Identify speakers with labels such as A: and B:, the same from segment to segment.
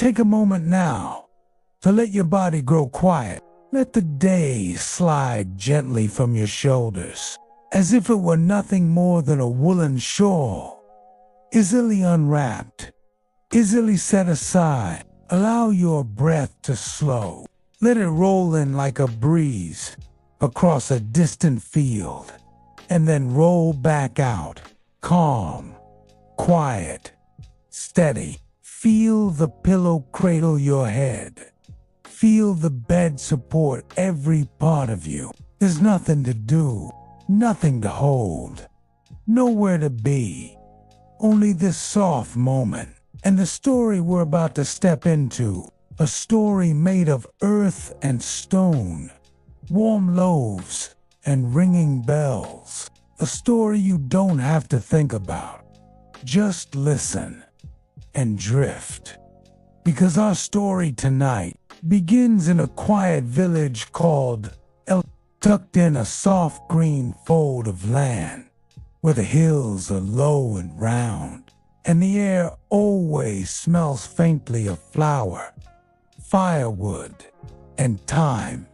A: Take a moment now to let your body grow quiet. Let the day slide gently from your shoulders, as if it were nothing more than a woolen shawl. Easily unwrapped, easily set aside. Allow your breath to slow. Let it roll in like a breeze across a distant field, and then roll back out, calm, quiet, steady. Feel the pillow cradle your head. Feel the bed support every part of you. There's nothing to do, nothing to hold, nowhere to be. Only this soft moment, and the story we're about to step into, a story made of earth and stone, warm loaves and ringing bells. A story you don't have to think about. Just listen and drift. Because our story tonight begins in a quiet village called Eldenmoor, tucked in a soft green fold of land, where the hills are low and round, and the air always smells faintly of flour, firewood, and thyme.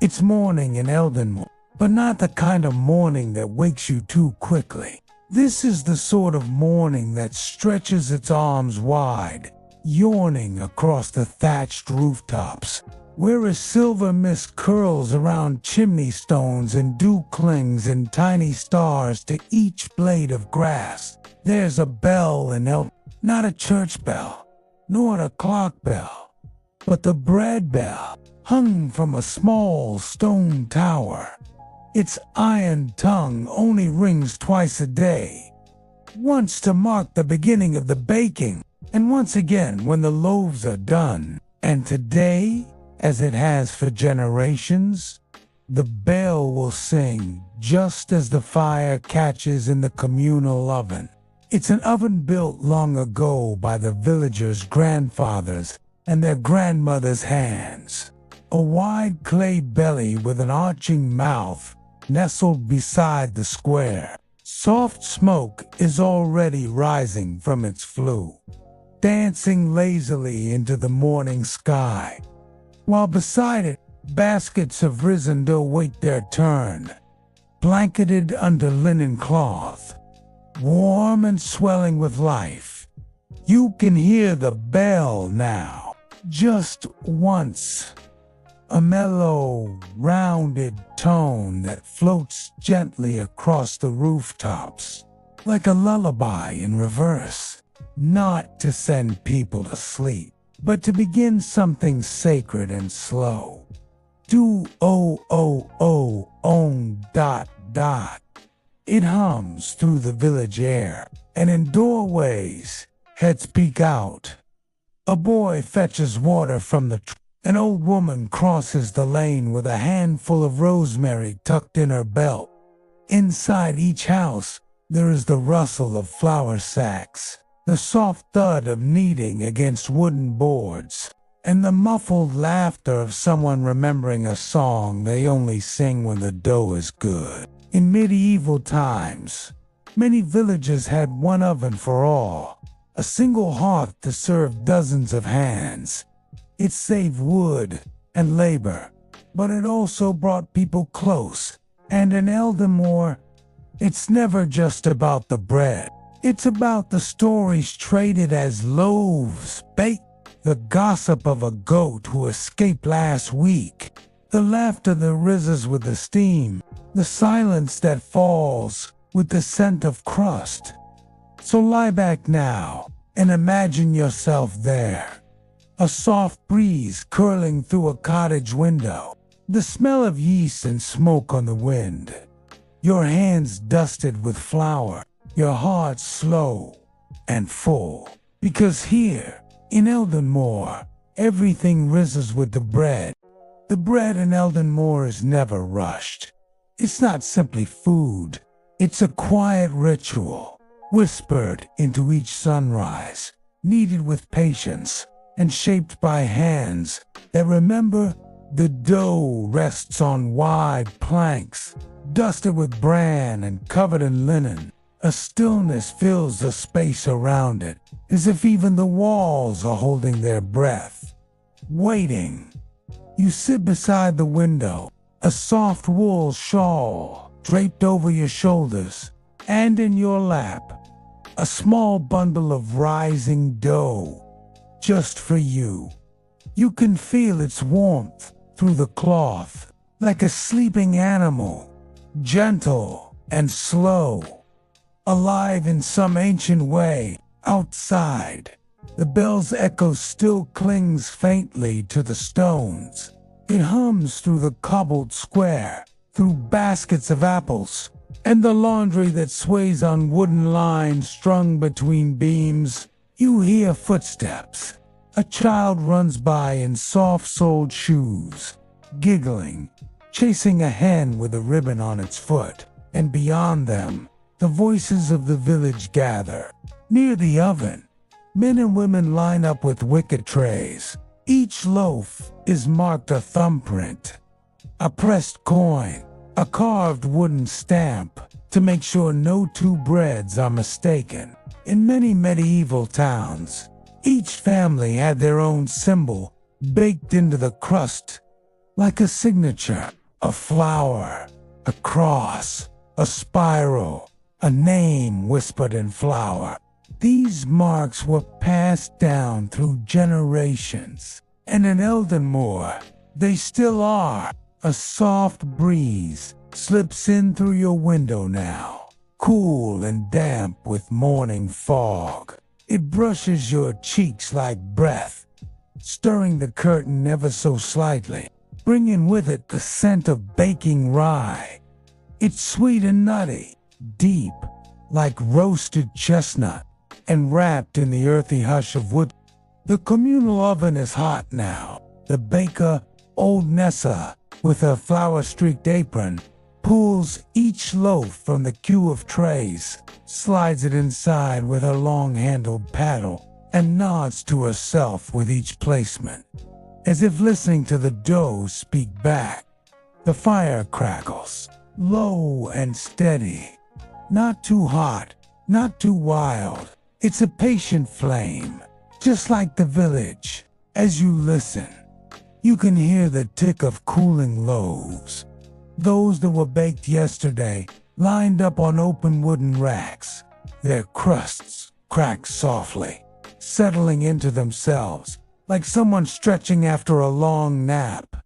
A: It's morning in Eldenmoor, but not the kind of morning that wakes you too quickly. This is the sort of morning that stretches its arms wide, yawning across the thatched rooftops, where a silver mist curls around chimney stones and dew clings in tiny stars to each blade of grass. There's a bell in Eldenmoor, not a church bell, nor a clock bell, but the bread bell, hung from a small stone tower. Its iron tongue only rings twice a day, once to mark the beginning of the baking, and once again when the loaves are done. And today, as it has for generations, the bell will sing just as the fire catches in the communal oven. It's an oven built long ago by the villagers' grandfathers and their grandmothers' hands. A wide clay belly with an arching mouth nestled beside the square. Soft smoke is already rising from its flue, dancing lazily into the morning sky, while beside it, baskets have risen to await their turn, blanketed under linen cloth, warm and swelling with life. You can hear the bell now, just once. A mellow, rounded tone that floats gently across the rooftops, like a lullaby in reverse, not to send people to sleep, but to begin something sacred and slow. Do-o-o-o-om ... It hums through the village air, and in doorways, heads peek out. A boy fetches water from the tree. An old woman crosses the lane with a handful of rosemary tucked in her belt. Inside each house, there is the rustle of flour sacks, the soft thud of kneading against wooden boards, and the muffled laughter of someone remembering a song they only sing when the dough is good. In medieval times, many villages had one oven for all, a single hearth to serve dozens of hands. It saved wood and labor, but it also brought people close. And in Eldenmoor, it's never just about the bread. It's about the stories traded as loaves, baked, the gossip of a goat who escaped last week, the laughter that rises with the steam, the silence that falls with the scent of crust. So lie back now and imagine yourself there. A soft breeze curling through a cottage window, the smell of yeast and smoke on the wind, your hands dusted with flour, your heart slow and full. Because here, in Eldenmoor, everything rises with the bread. The bread in Eldenmoor is never rushed. It's not simply food, it's a quiet ritual, whispered into each sunrise, kneaded with patience, and shaped by hands that remember. The dough rests on wide planks, dusted with bran and covered in linen. A stillness fills the space around it, as if even the walls are holding their breath. Waiting. You sit beside the window, a soft wool shawl draped over your shoulders, and in your lap, a small bundle of rising dough, just for you. You can feel its warmth through the cloth, like a sleeping animal, gentle and slow, alive in some ancient way. Outside, the bell's echo still clings faintly to the stones. It hums through the cobbled square, through baskets of apples, and the laundry that sways on wooden lines strung between beams. You hear footsteps. A child runs by in soft-soled shoes, giggling, chasing a hen with a ribbon on its foot, and beyond them, the voices of the village gather. Near the oven, men and women line up with wicker trays. Each loaf is marked a thumbprint, a pressed coin, a carved wooden stamp to make sure no two breads are mistaken. In many medieval towns, each family had their own symbol baked into the crust, like a signature, a flower, a cross, a spiral, a name whispered in flour. These marks were passed down through generations, and in Eldenmoor, they still are. A soft breeze slips in through your window now, cool and damp with morning fog. It brushes your cheeks like breath, stirring the curtain ever so slightly, bringing with it the scent of baking rye. It's sweet and nutty, deep, like roasted chestnut, and wrapped in the earthy hush of wood. The communal oven is hot now. The baker, old Nessa, with her flour-streaked apron, pulls each loaf from the queue of trays, slides it inside with her long-handled paddle, and nods to herself with each placement, as if listening to the dough speak back. The fire crackles, low and steady, not too hot, not too wild. It's a patient flame, just like the village. As you listen, you can hear the tick of cooling loaves, those that were baked yesterday, lined up on open wooden racks. Their crusts crack softly, settling into themselves, like someone stretching after a long nap.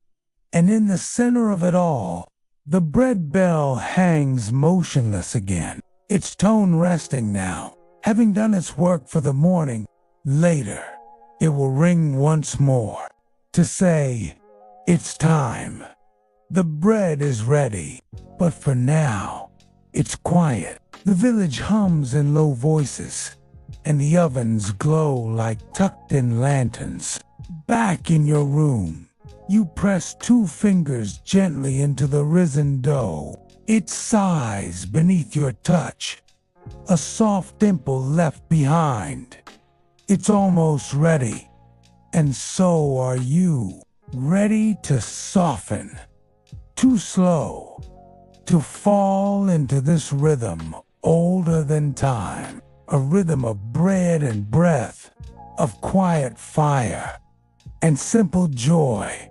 A: And in the center of it all, the bread bell hangs motionless again, its tone resting now, having done its work for the morning. Later, it will ring once more, to say, it's time. The bread is ready, but for now, it's quiet. The village hums in low voices, and the ovens glow like tucked-in lanterns. Back in your room, you press 2 fingers gently into the risen dough. It sighs beneath your touch, a soft dimple left behind. It's almost ready, and so are you, ready to soften. Too slow, to fall into this rhythm older than time, a rhythm of bread and breath, of quiet fire and simple joy.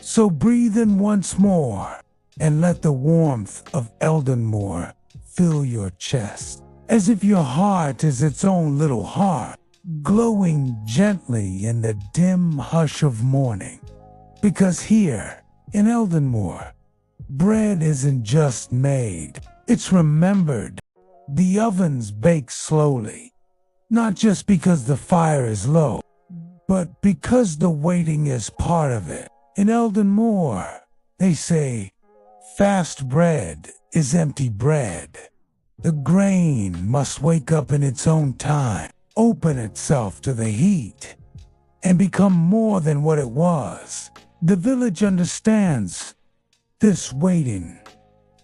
A: So breathe in once more and let the warmth of Eldenmoor fill your chest, as if your heart is its own little heart, glowing gently in the dim hush of morning. Because here, in Eldenmoor, bread isn't just made, it's remembered. The ovens bake slowly, not just because the fire is low, but because the waiting is part of it. In Eldenmoor, they say, fast bread is empty bread. The grain must wake up in its own time, open itself to the heat, and become more than what it was. The village understands this waiting,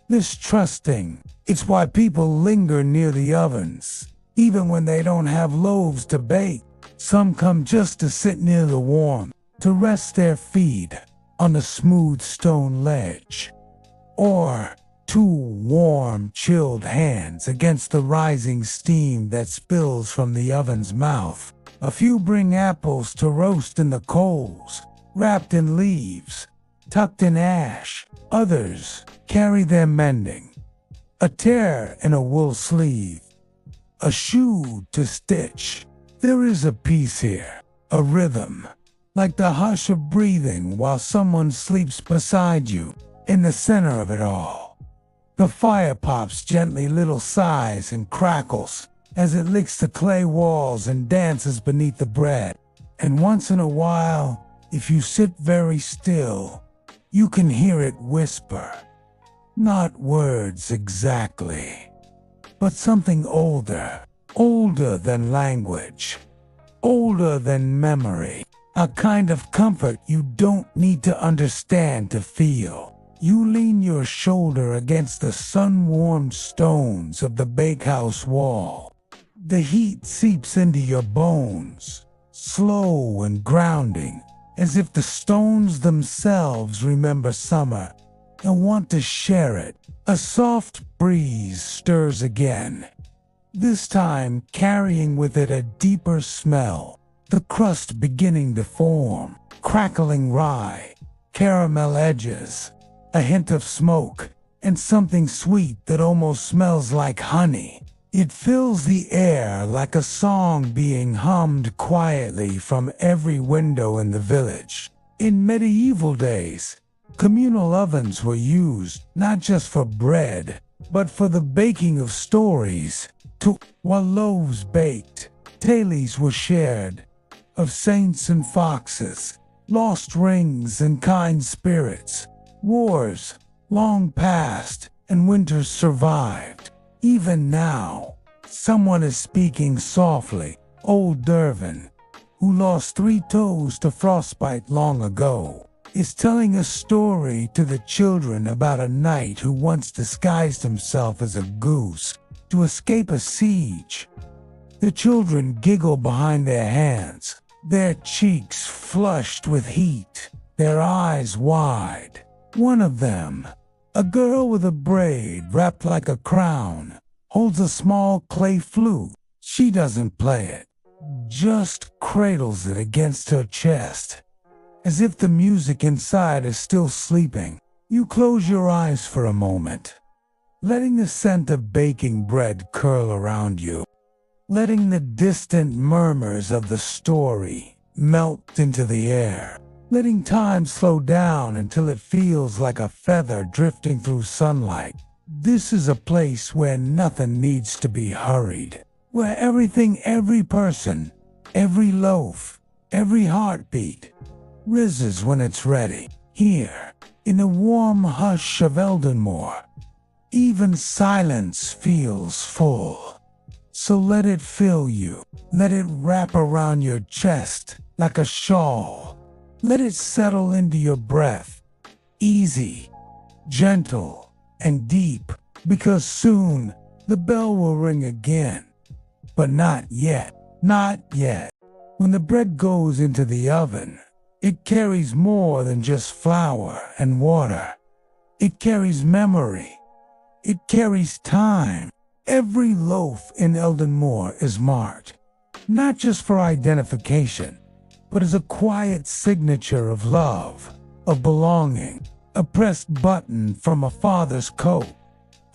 A: this trusting. It's why people linger near the ovens, even when they don't have loaves to bake. Some come just to sit near the warmth, to rest their feet on a smooth stone ledge, or two warm, chilled hands against the rising steam that spills from the oven's mouth. A few bring apples to roast in the coals, wrapped in leaves, tucked in ash. Others carry their mending, a tear in a wool sleeve, a shoe to stitch. There is a peace here, a rhythm, like the hush of breathing while someone sleeps beside you. In the center of it all, the fire pops gently, little sighs and crackles as it licks the clay walls and dances beneath the bread. And once in a while, if you sit very still, you can hear it whisper. Not words exactly, but something older than language, older than memory. A kind of comfort you don't need to understand to feel. You lean your shoulder against the sun-warmed stones of the bakehouse wall. The heat seeps into your bones, slow and grounding, as if the stones themselves remember summer and want to share it. A soft breeze stirs again, this time carrying with it a deeper smell, the crust beginning to form, crackling rye, caramel edges, a hint of smoke, and something sweet that almost smells like honey. It fills the air like a song being hummed quietly from every window in the village. In medieval days, communal ovens were used not just for bread, but for the baking of stories. While loaves baked, tales were shared of saints and foxes, lost rings and kind spirits, wars long past and winters survived. Even now, someone is speaking softly. Old Dervin, who lost 3 toes to frostbite long ago, is telling a story to the children about a knight who once disguised himself as a goose to escape a siege. The children giggle behind their hands, their cheeks flushed with heat, their eyes wide. One of them, a girl with a braid wrapped like a crown, holds a small clay flute. She doesn't play it, just cradles it against her chest, as if the music inside is still sleeping. You close your eyes for a moment, letting the scent of baking bread curl around you, letting the distant murmurs of the story melt into the air, letting time slow down until it feels like a feather drifting through sunlight. This is a place where nothing needs to be hurried, where everything, every person, every loaf, every heartbeat rises when it's ready. Here, in the warm hush of Eldenmoor, even silence feels full. So let it fill you. Let it wrap around your chest like a shawl. Let it settle into your breath, easy, gentle, and deep, because soon the bell will ring again. But not yet, not yet. When the bread goes into the oven, it carries more than just flour and water. It carries memory. It carries time. Every loaf in Eldenmoor is marked, not just for identification, but as a quiet signature of love, of belonging. A pressed button from a father's coat,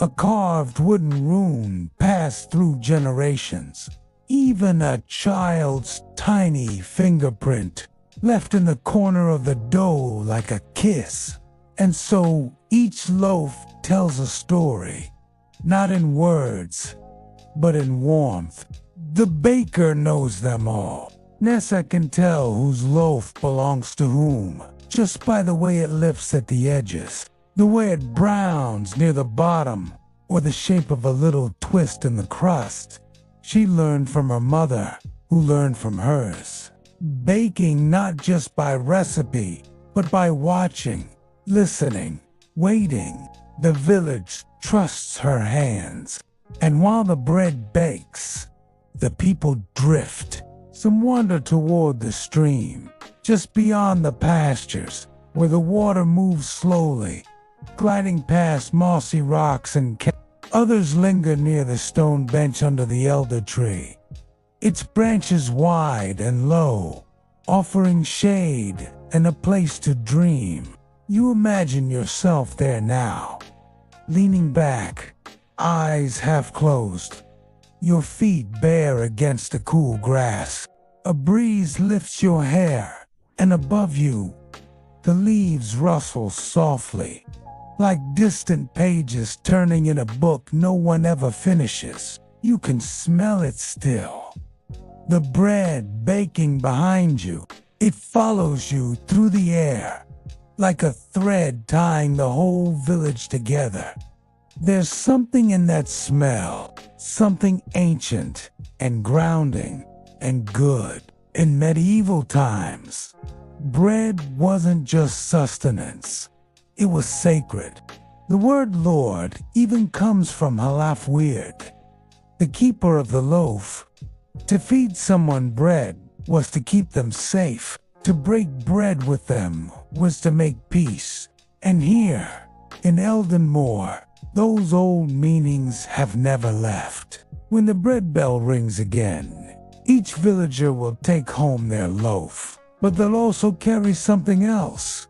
A: a carved wooden rune passed through generations, even a child's tiny fingerprint left in the corner of the dough like a kiss. And so each loaf tells a story, not in words, but in warmth. The baker knows them all. Nessa can tell whose loaf belongs to whom, just by the way it lifts at the edges, the way it browns near the bottom, or the shape of a little twist in the crust. She learned from her mother, who learned from hers. Baking not just by recipe, but by watching, listening, waiting. The village trusts her hands. And while the bread bakes, the people drift. Some wander toward the stream, just beyond the pastures, where the water moves slowly, gliding past mossy rocks and others linger near the stone bench under the elder tree, its branches wide and low, offering shade and a place to dream. You imagine yourself there now, leaning back, eyes half closed, your feet bare against the cool grass. A breeze lifts your hair, and above you, the leaves rustle softly, like distant pages turning in a book no one ever finishes. You can smell it still. The bread baking behind you, it follows you through the air, like a thread tying the whole village together. There's something in that smell, something ancient and grounding and good. In medieval times, bread wasn't just sustenance, it was sacred. The word Lord even comes from halaf weird, the keeper of the loaf. To feed someone bread was to keep them safe. To break bread with them was to make peace. And here, in Eldenmoor, those old meanings have never left. When the bread bell rings again, each villager will take home their loaf, but they'll also carry something else.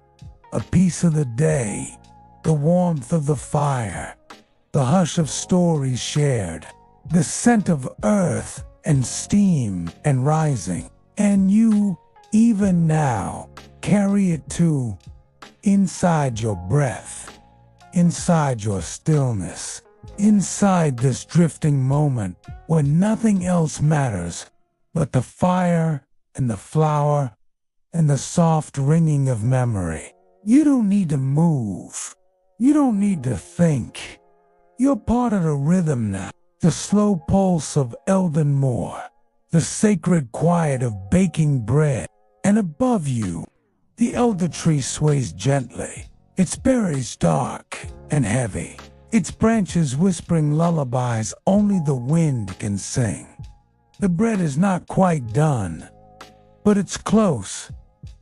A: A piece of the day, the warmth of the fire, the hush of stories shared, the scent of earth and steam and rising. And you, even now, carry it too, inside your breath, inside your stillness, inside this drifting moment when nothing else matters but the fire and the flower and the soft ringing of memory. You don't need to move. You don't need to think. You're part of the rhythm now, the slow pulse of Eldenmoor, the sacred quiet of baking bread. And above you, the elder tree sways gently, its berries dark and heavy, its branches whispering lullabies only the wind can sing. The bread is not quite done, but it's close,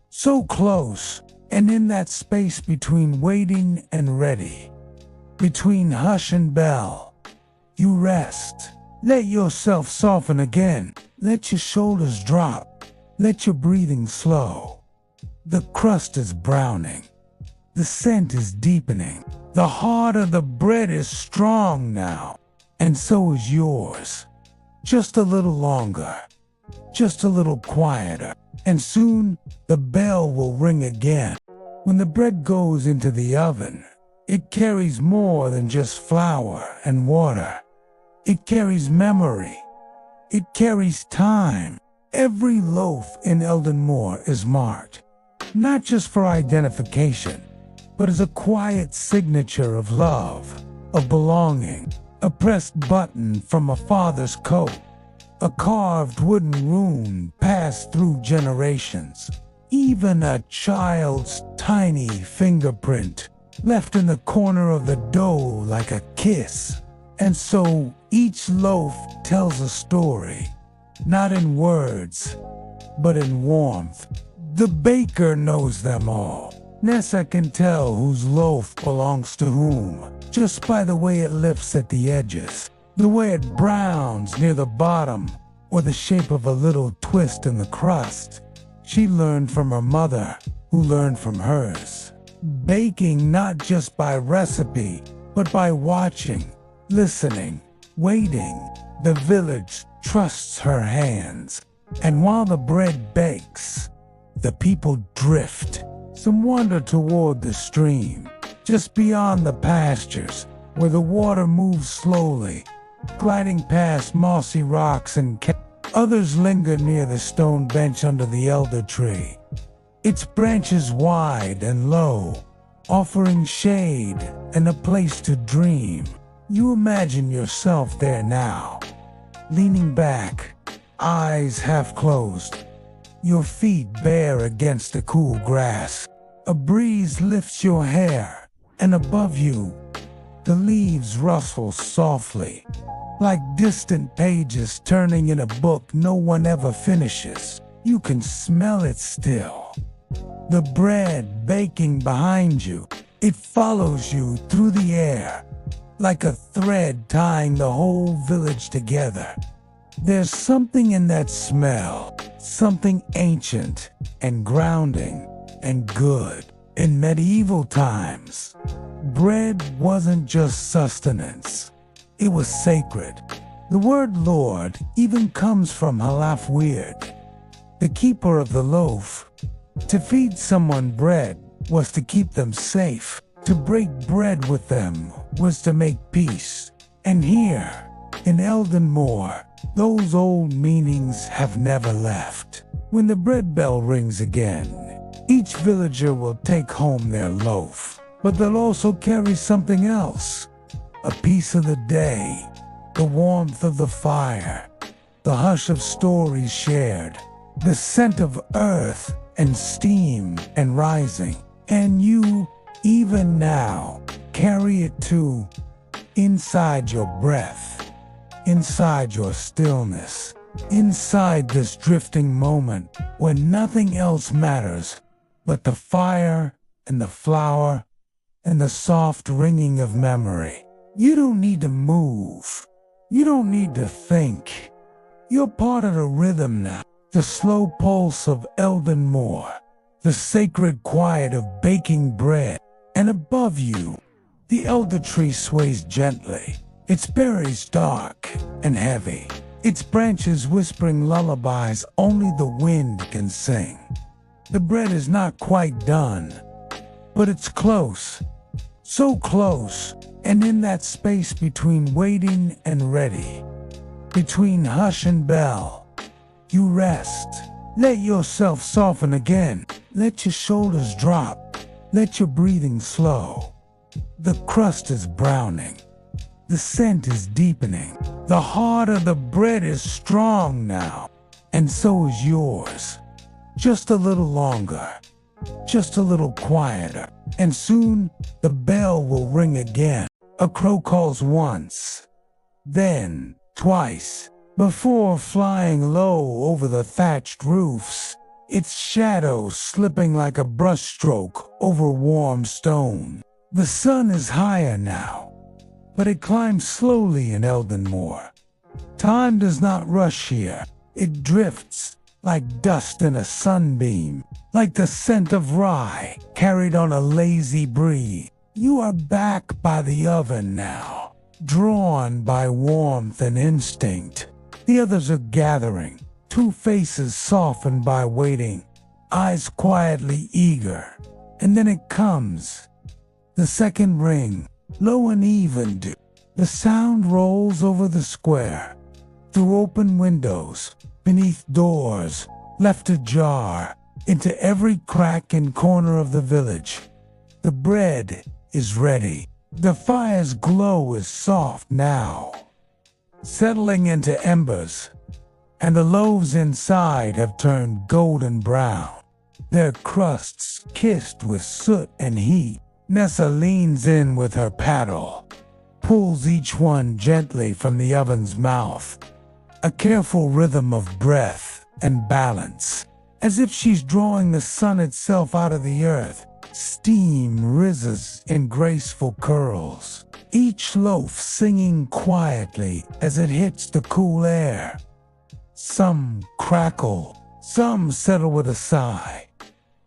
A: so close, and in that space between waiting and ready, between hush and bell, you rest. Let yourself soften again, let your shoulders drop, let your breathing slow. The crust is browning, the scent is deepening, the heart of the bread is strong now, and so is yours. Just a little longer, just a little quieter, and soon the bell will ring again. When the bread goes into the oven, it carries more than just flour and water. It carries memory. It carries time. Every loaf in Eldenmoor is marked, not just for identification, but as a quiet signature of love, of belonging. A pressed button from a father's coat, a carved wooden rune passed through generations, even a child's tiny fingerprint left in the corner of the dough like a kiss. And so each loaf tells a story, not in words, but in warmth. The baker knows them all. Nessa can tell whose loaf belongs to whom, just by the way it lifts at the edges, the way it browns near the bottom, or the shape of a little twist in the crust. She learned from her mother, who learned from hers. Baking not just by recipe, but by watching, listening, waiting. The village trusts her hands, and while the bread bakes, the people drift. Some wander toward the stream, just beyond the pastures, where the water moves slowly, gliding past mossy rocks and others linger near the stone bench under the elder tree, its branches wide and low, offering shade and a place to dream. You imagine yourself there now, leaning back, eyes half closed, your feet bare against the cool grass. A breeze lifts your hair, and above you, the leaves rustle softly, like distant pages turning in a book no one ever finishes. You can smell it still. The bread baking behind you, It follows you through the air, like a thread tying the whole village together. There's something in that smell, something ancient and grounding and good. In medieval times, bread wasn't just sustenance, it was sacred. The word Lord even comes from halaf weird, the keeper of the loaf. To feed someone bread was to keep them safe. To break bread with them was to make peace. And here, in Eldenmoor, those old meanings have never left. When the bread bell rings again, each villager will take home their loaf, but they'll also carry something else. A piece of the day, the warmth of the fire, the hush of stories shared, the scent of earth and steam and rising. And you, even now, carry it too, inside your breath, inside your stillness, inside this drifting moment when nothing else matters but the fire and the flower and the soft ringing of memory. You don't need to move. You don't need to think. You're part of the rhythm now, the slow pulse of Eldenmoor, the sacred quiet of baking bread. And above you, the elder tree sways gently, its berries dark and heavy, its branches whispering lullabies only the wind can sing. The bread is not quite done, but it's close, so close. And in that space between waiting and ready, between hush and bell, you rest. Let yourself soften again. Let your shoulders drop. Let your breathing slow. The crust is browning. The scent is deepening. The heart of the bread is strong now, and so is yours. Just a little longer, just a little quieter, and soon the bell will ring again. A crow calls once, then twice, before flying low over the thatched roofs, its shadow slipping like a brushstroke over warm stone. The sun is higher now, but it climbs slowly in Eldenmoor. Time does not rush here. It drifts like dust in a sunbeam, like the scent of rye carried on a lazy breeze. You are back by the oven now, drawn by warmth and instinct. The others are gathering, two faces softened by waiting, eyes quietly eager. And then it comes. The second ring, low and even. The sound rolls over the square, through open windows, beneath doors, left ajar, into every crack and corner of the village. The bread is ready. The fire's glow is soft now, settling into embers, and the loaves inside have turned golden brown, their crusts kissed with soot and heat. Nessa leans in with her paddle, pulls each one gently from the oven's mouth, a careful rhythm of breath and balance, as if she's drawing the sun itself out of the earth. Steam rises in graceful curls, each loaf singing quietly as it hits the cool air. Some crackle, some settle with a sigh.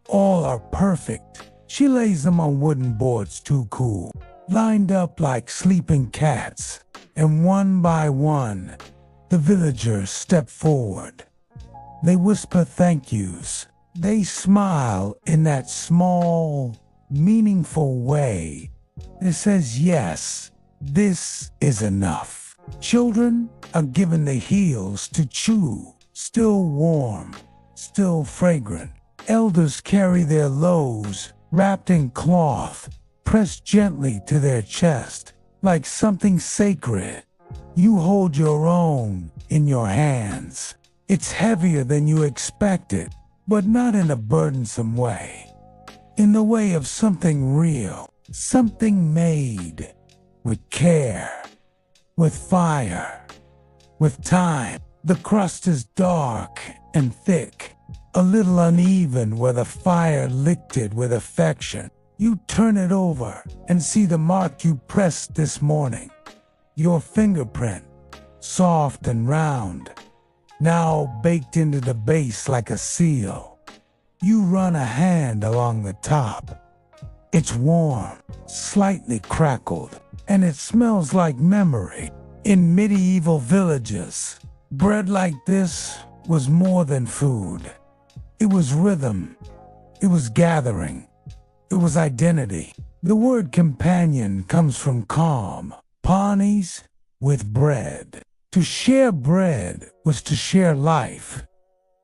A: All are perfect. She lays them on wooden boards too cool, lined up like sleeping cats, and one by one, the villagers step forward. They whisper thank yous. They smile in that small, meaningful way that says, yes, this is enough. Children are given the heels to chew, still warm, still fragrant. Elders carry their loaves, wrapped in cloth, pressed gently to their chest, like something sacred. You hold your own in your hands. It's heavier than you expected, but not in a burdensome way. In the way of something real, something made with care, with fire, with time. The crust is dark and thick, a little uneven where the fire licked it with affection. You turn it over and see the mark you pressed this morning. Your fingerprint, soft and round, now baked into the base like a seal. You run a hand along the top. It's warm, slightly crackled, and it smells like memory. In medieval villages, bread like this was more than food. It was rhythm. It was gathering. It was identity. The word companion comes from calm, panis, with bread. To share bread was to share life.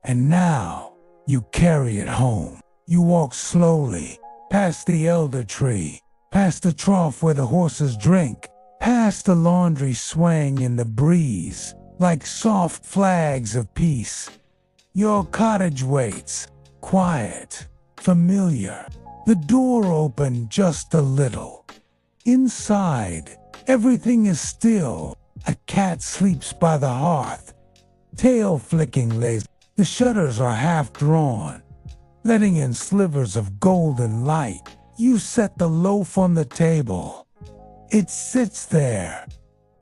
A: And now you carry it home. You walk slowly, past the elder tree, past the trough where the horses drink, past the laundry swaying in the breeze, like soft flags of peace. Your cottage waits, quiet, familiar. The door opened just a little. Inside, everything is still. A cat sleeps by the hearth, tail flicking lazy. The shutters are half drawn, letting in slivers of golden light. You set the loaf on the table. It sits there,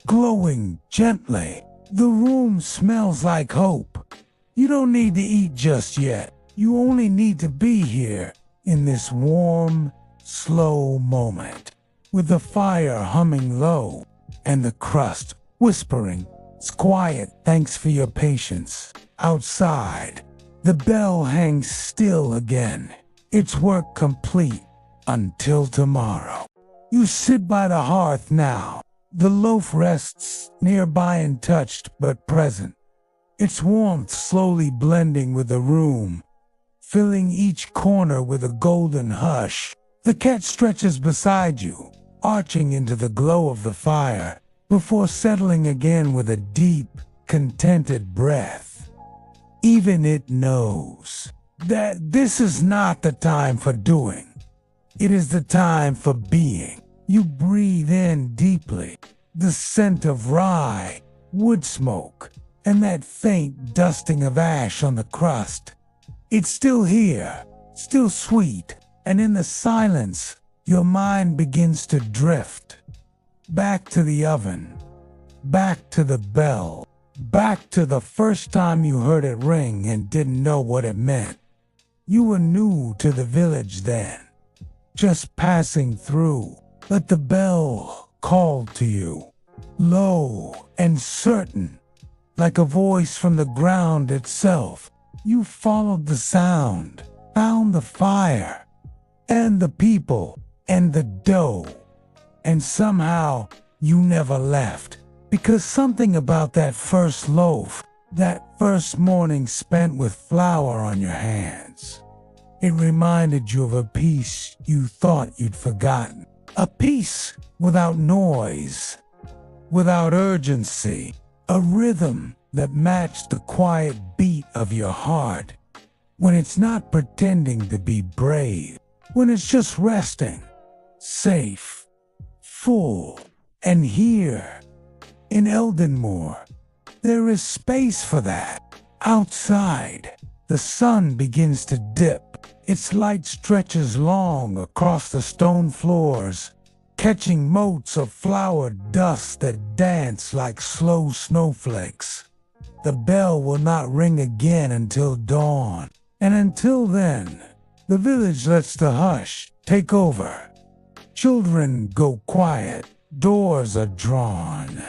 A: glowing gently. The room smells like hope. You don't need to eat just yet. You only need to be here in this warm, slow moment, with the fire humming low and the crust whispering, "It's quiet, thanks for your patience." Outside, the bell hangs still again. Its work complete until tomorrow. You sit by the hearth now. The loaf rests nearby, untouched but present. Its warmth slowly blending with the room, filling each corner with a golden hush. The cat stretches beside you, arching into the glow of the fire, before settling again with a deep, contented breath. Even it knows that this is not the time for doing. It is the time for being. You breathe in deeply, the scent of rye, wood smoke, and that faint dusting of ash on the crust. It's still here, still sweet, and in the silence, your mind begins to drift. Back to the oven, back to the bell, back to the first time you heard it ring and didn't know what it meant. You were new to the village then, just passing through, but the bell called to you, low and certain, like a voice from the ground itself. You followed the sound, found the fire, and the people, and the dough. And somehow, you never left. Because something about that first loaf, that first morning spent with flour on your hands, it reminded you of a peace you thought you'd forgotten. A peace without noise, without urgency, a rhythm that matched the quiet beat of your heart. When it's not pretending to be brave, when it's just resting, safe, full. And here, in Eldenmoor, there is space for that. Outside, the sun begins to dip. Its light stretches long across the stone floors, catching motes of flowered dust that dance like slow snowflakes. The bell will not ring again until dawn, and until then, the village lets the hush take over. Children go quiet, doors are drawn,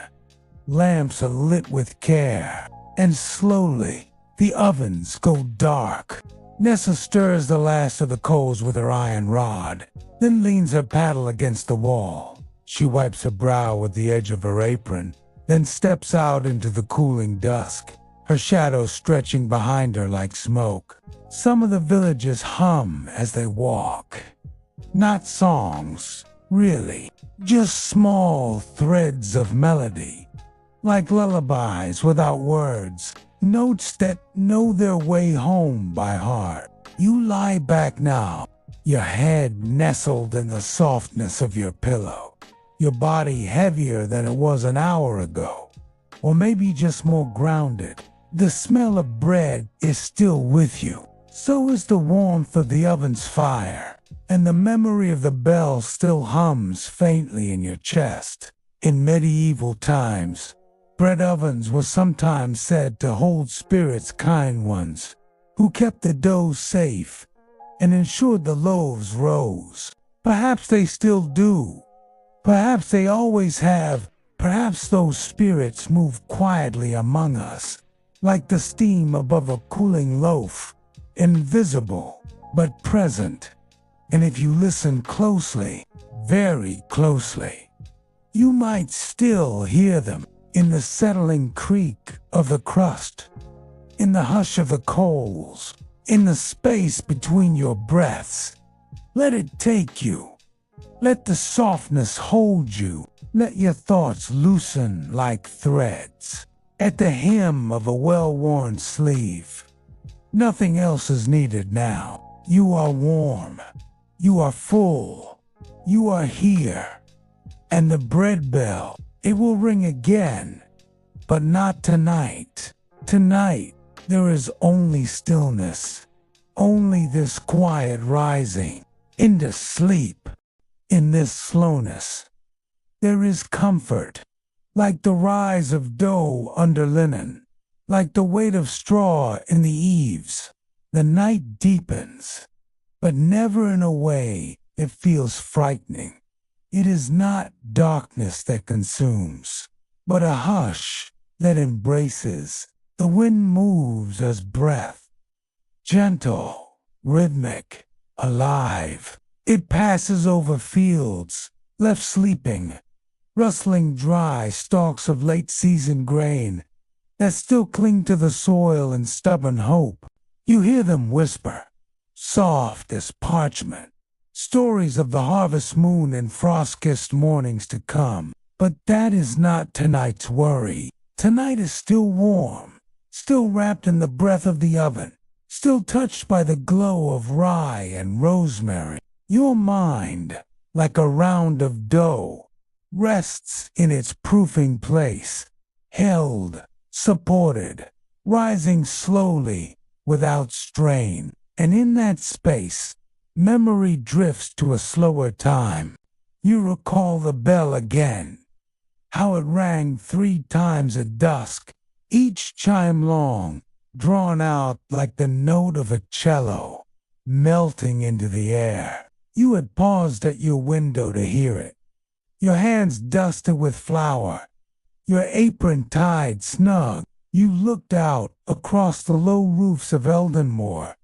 A: lamps are lit with care, and slowly the ovens go dark. Nessa stirs the last of the coals with her iron rod, then leans her paddle against the wall. She wipes her brow with the edge of her apron, then steps out into the cooling dusk, her shadow stretching behind her like smoke. Some of the villagers hum as they walk. Not songs, really, just small threads of melody, like lullabies without words, notes that know their way home by heart. You lie back now, your head nestled in the softness of your pillow, your body heavier than it was an hour ago, or maybe just more grounded. The smell of bread is still with you. So is the warmth of the oven's fire. and the memory of the bell still hums faintly in your chest. In medieval times, bread ovens were sometimes said to hold spirits, kind ones, who kept the dough safe and ensured the loaves rose. Perhaps they still do. Perhaps they always have. Perhaps those spirits move quietly among us, like the steam above a cooling loaf, invisible but present. And if you listen closely, very closely, you might still hear them in the settling creak of the crust, in the hush of the coals, in the space between your breaths. Let it take you. Let the softness hold you. Let your thoughts loosen like threads at the hem of a well-worn sleeve. Nothing else is needed now. You are warm. You are full. You are here. And the bread bell, it will ring again. But not tonight. Tonight, there is only stillness. Only this quiet rising into sleep. In this slowness, there is comfort, like the rise of dough under linen, like the weight of straw in the eaves. The night deepens, but never in a way that feels frightening. It is not darkness that consumes, but a hush that embraces. The wind moves as breath, gentle, rhythmic, alive. It passes over fields, left sleeping, rustling dry stalks of late-season grain that still cling to the soil in stubborn hope. You hear them whisper, soft as parchment, stories of the harvest moon and frost-kissed mornings to come. But that is not tonight's worry. Tonight is still warm, still wrapped in the breath of the oven, still touched by the glow of rye and rosemary. Your mind, like a round of dough, rests in its proofing place, held, supported, rising slowly, without strain. And in that space, memory drifts to a slower time. You recall the bell again, how it rang 3 times at dusk, each chime long, drawn out like the note of a cello, melting into the air. You had paused at your window to hear it, your hands dusted with flour, your apron tied snug. You looked out across the low roofs of Eldenmoor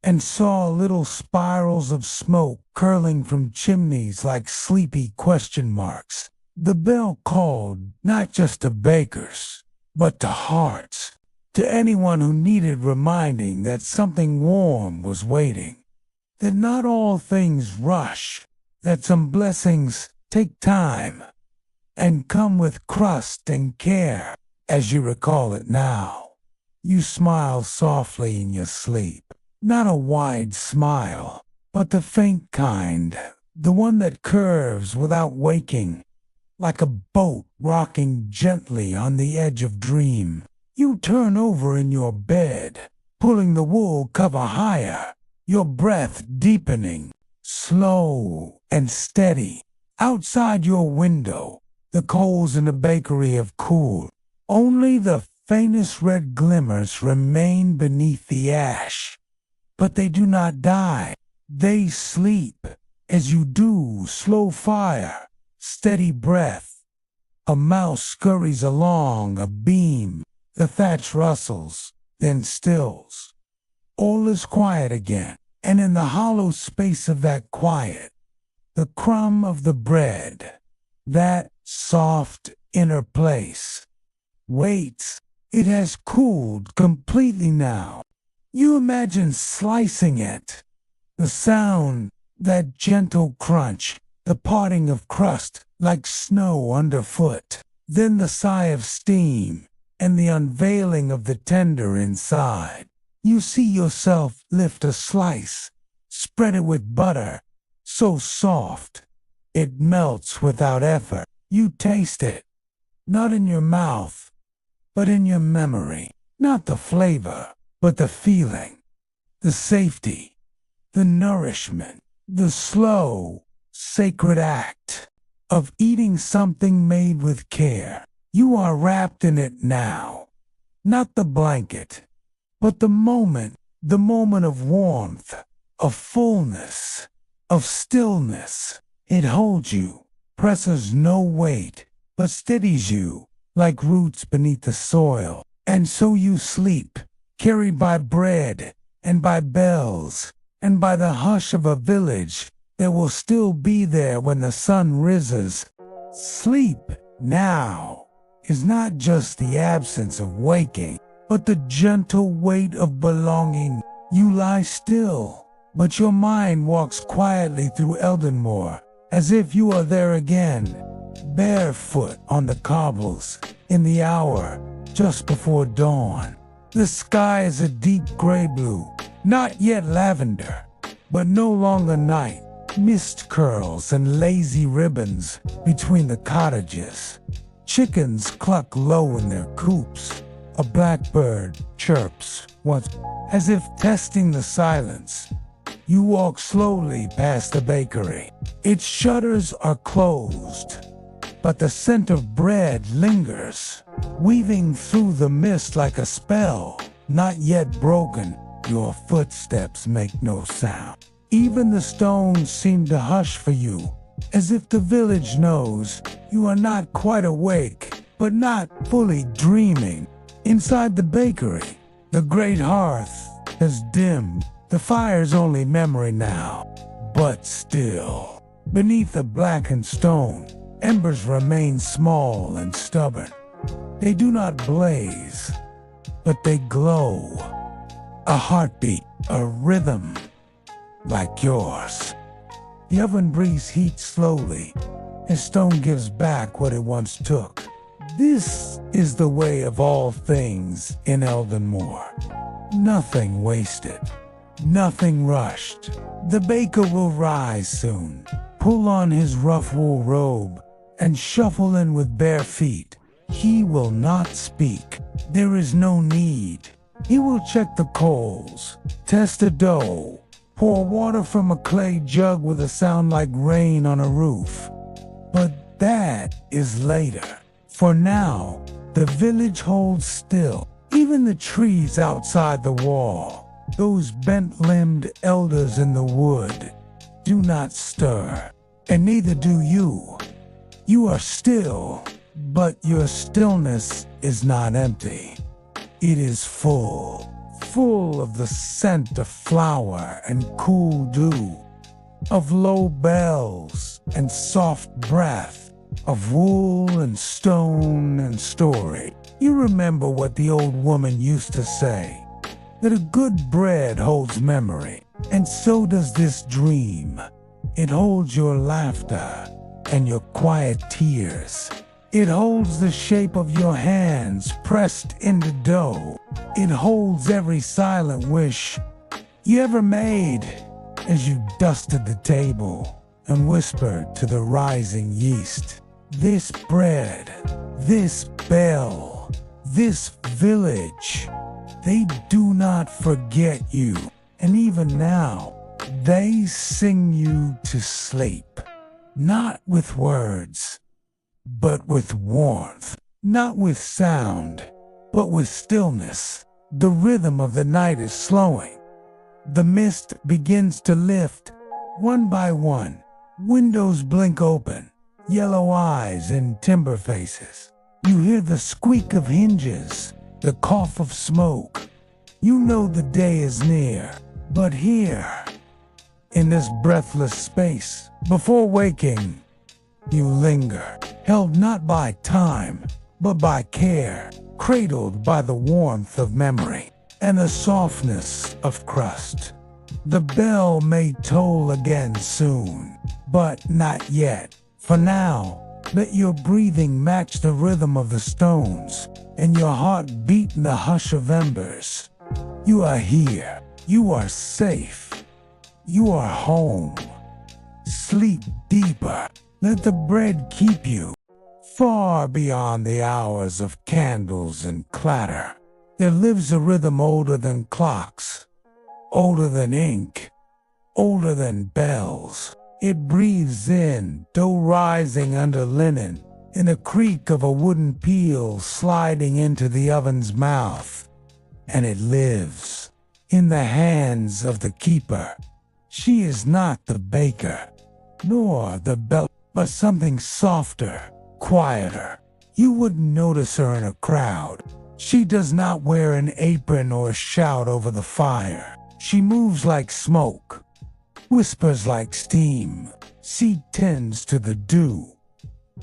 A: and saw little spirals of smoke curling from chimneys like sleepy question marks. The bell called not just to bakers, but to hearts, to anyone who needed reminding that something warm was waiting. That not all things rush, that some blessings take time and come with crust and care. As you recall it now, you smile softly in your sleep. Not a wide smile, but the faint kind, the one that curves without waking, like a boat rocking gently on the edge of dream. You turn over in your bed, pulling the wool cover higher, your breath deepening, slow and steady. Outside your window, the coals in the bakery have cooled. Only the faintest red glimmers remain beneath the ash. But they do not die. They sleep, as you do. Slow fire, steady breath. A mouse scurries along a beam. The thatch rustles, then stills. All is quiet again, and in the hollow space of that quiet, the crumb of the bread, that soft inner place, waits. It has cooled completely now. You imagine slicing it. The sound, that gentle crunch, the parting of crust like snow underfoot. Then the sigh of steam and the unveiling of the tender inside. You see yourself lift a slice, spread it with butter, so soft, it melts without effort. You taste it, not in your mouth, but in your memory. Not the flavor, but the feeling, the safety, the nourishment. The slow, sacred act of eating something made with care. You are wrapped in it now. Not the blanket, but the moment of warmth, of fullness, of stillness. It holds you, presses no weight, but steadies you like roots beneath the soil. And so you sleep, carried by bread and by bells and by the hush of a village that will still be there when the sun rises. Sleep now is not just the absence of waking, but the gentle weight of belonging. You lie still, but your mind walks quietly through Eldenmoor, as if you are there again, barefoot on the cobbles, in the hour just before dawn. The sky is a deep gray blue, not yet lavender, but no longer night. Mist curls and lazy ribbons between the cottages. Chickens cluck low in their coops. A blackbird chirps once, as if testing the silence. You walk slowly past the bakery. Its shutters are closed, but the scent of bread lingers, weaving through the mist like a spell. Not yet broken, your footsteps make no sound. Even the stones seem to hush for you, as if the village knows you are not quite awake, but not fully dreaming. Inside the bakery, the great hearth has dimmed. The fire's only memory now, but still, beneath the blackened stone, embers remain small and stubborn. They do not blaze, but they glow. A heartbeat, a rhythm, like yours. The oven breathes heat slowly, and stone gives back what it once took. This is the way of all things in Eldenmoor. Nothing wasted, nothing rushed. The baker will rise soon, pull on his rough wool robe, and shuffle in with bare feet. He will not speak. There is no need. He will check the coals, test the dough, pour water from a clay jug with a sound like rain on a roof. But that is later. For now, the village holds still. Even the trees outside the wall, those bent-limbed elders in the wood, do not stir, and neither do you. You are still, but your stillness is not empty. It is full of the scent of flower and cool dew, of low bells and soft breath, of wool and stone and story. You remember what the old woman used to say, that a good bread holds memory, and so does this dream. It holds your laughter and your quiet tears. It holds the shape of your hands pressed into dough. It holds every silent wish you ever made as you dusted the table and whispered to the rising yeast. This bread, this bell, this village, they do not forget you. And even now, they sing you to sleep. Not with words, but with warmth. Not with sound, but with stillness. The rhythm of the night is slowing. The mist begins to lift, one by one. Windows blink open, yellow eyes in timber faces. You hear the squeak of hinges, the cough of smoke. You know the day is near, but here, in this breathless space, before waking, you linger, held not by time, but by care, cradled by the warmth of memory and the softness of crust. The bell may toll again soon, but not yet. For now, let your breathing match the rhythm of the stones, and your heart beat in the hush of embers. You are here. You are safe. You are home. Sleep deeper. Let the bread keep you, far beyond the hours of candles and clatter. There lives a rhythm older than clocks, older than ink, older than bells. It breathes in, dough rising under linen, in a creak of a wooden peel sliding into the oven's mouth. And it lives in the hands of the keeper. She is not the baker, nor the bell, but something softer, quieter. You wouldn't notice her in a crowd. She does not wear an apron or shout over the fire. She moves like smoke, whispers like steam. She tends to the dew,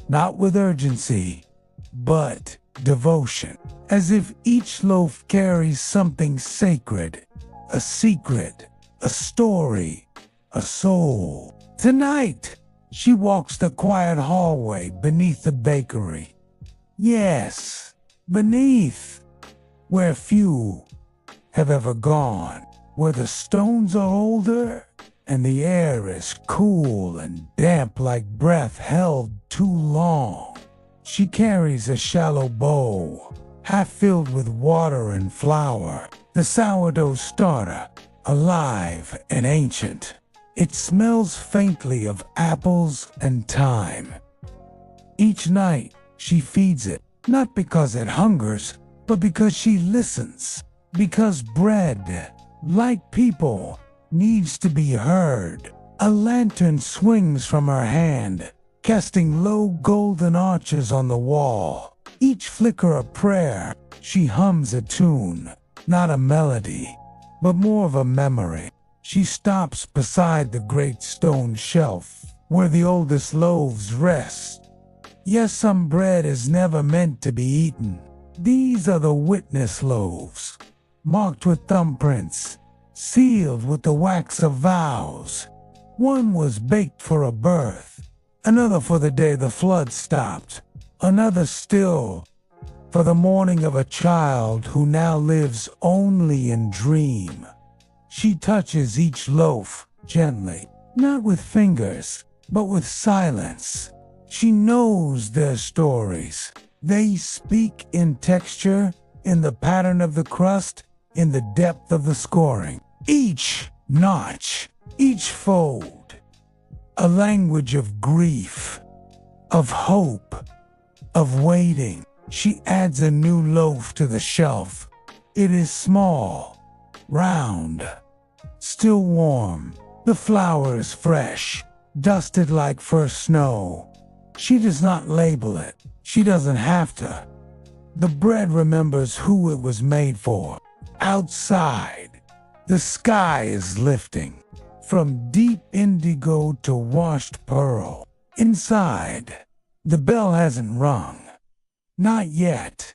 A: not with urgency, but devotion, as if each loaf carries something sacred, a secret, a story, a soul. Tonight, she walks the quiet hallway beneath the bakery. Yes, beneath, where few have ever gone, where the stones are older and the air is cool and damp like breath held too long. She carries a shallow bowl, half filled with water and flour, the sourdough starter, alive and ancient. It smells faintly of apples and thyme. Each night, she feeds it, not because it hungers, but because she listens. Because bread, like people, needs to be heard. A lantern swings from her hand, casting low golden arches on the wall. Each flicker a prayer. She hums a tune, not a melody, but more of a memory. She stops beside the great stone shelf, where the oldest loaves rest. Yes, some bread is never meant to be eaten. These are the witness loaves, marked with thumbprints, sealed with the wax of vows. One was baked for a birth, another for the day the flood stopped, another still for the mourning of a child who now lives only in dream. She touches each loaf gently, not with fingers, but with silence. She knows their stories. They speak in texture, in the pattern of the crust, in the depth of the scoring. Each notch, each fold, a language of grief, of hope, of waiting. She adds a new loaf to the shelf. It is small, round, still warm. The flour is fresh, dusted like first snow. She does not label it. She doesn't have to. The bread remembers who it was made for. Outside, the sky is lifting, from deep indigo to washed pearl. Inside, the bell hasn't rung. Not yet,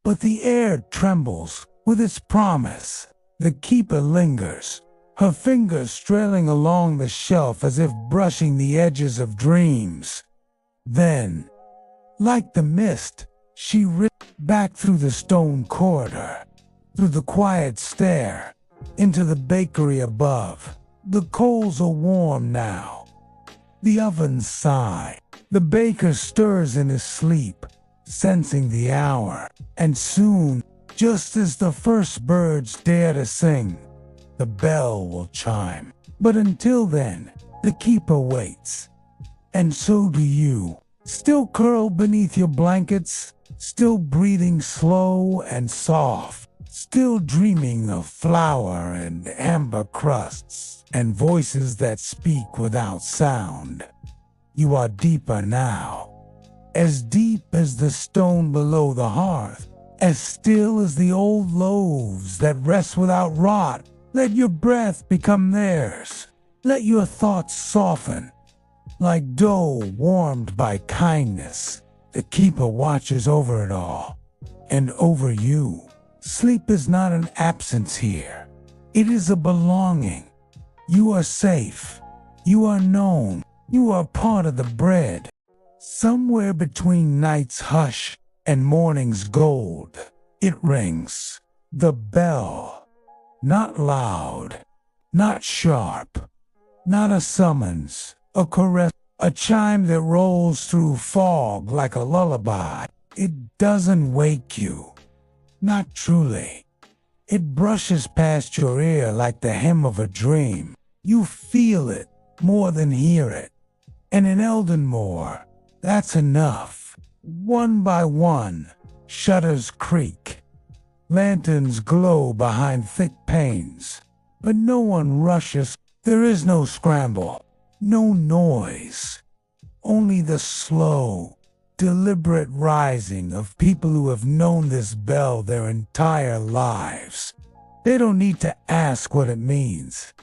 A: but the air trembles with its promise. The keeper lingers, her fingers trailing along the shelf as if brushing the edges of dreams. Then, like the mist, she ripped back through the stone corridor, through the quiet stair, into the bakery above. The coals are warm now. The ovens sigh. The baker stirs in his sleep, sensing the hour. And soon, just as the first birds dare to sing, the bell will chime. But until then, the keeper waits. And so do you. Still curled beneath your blankets, still breathing slow and soft, still dreaming of flour and amber crusts and voices that speak without sound. You are deeper now, as deep as the stone below the hearth, as still as the old loaves that rest without rot. Let your breath become theirs. Let your thoughts soften. Like dough warmed by kindness, the keeper watches over it all, and over you. Sleep is not an absence here. It is a belonging. You are safe. You are known. You are part of the bread. Somewhere between night's hush and morning's gold, it rings. The bell. Not loud, not sharp, not a summons, a caress, a chime that rolls through fog like a lullaby. It doesn't wake you. Not truly. It brushes past your ear like the hem of a dream. You feel it more than hear it. And in Eldenmoor, that's enough. One by one, shutters creak. Lanterns glow behind thick panes. But no one rushes. There is no scramble, no noise. Only the slow, deliberate rising of people who have known this bell their entire lives. They don't need to ask what it means.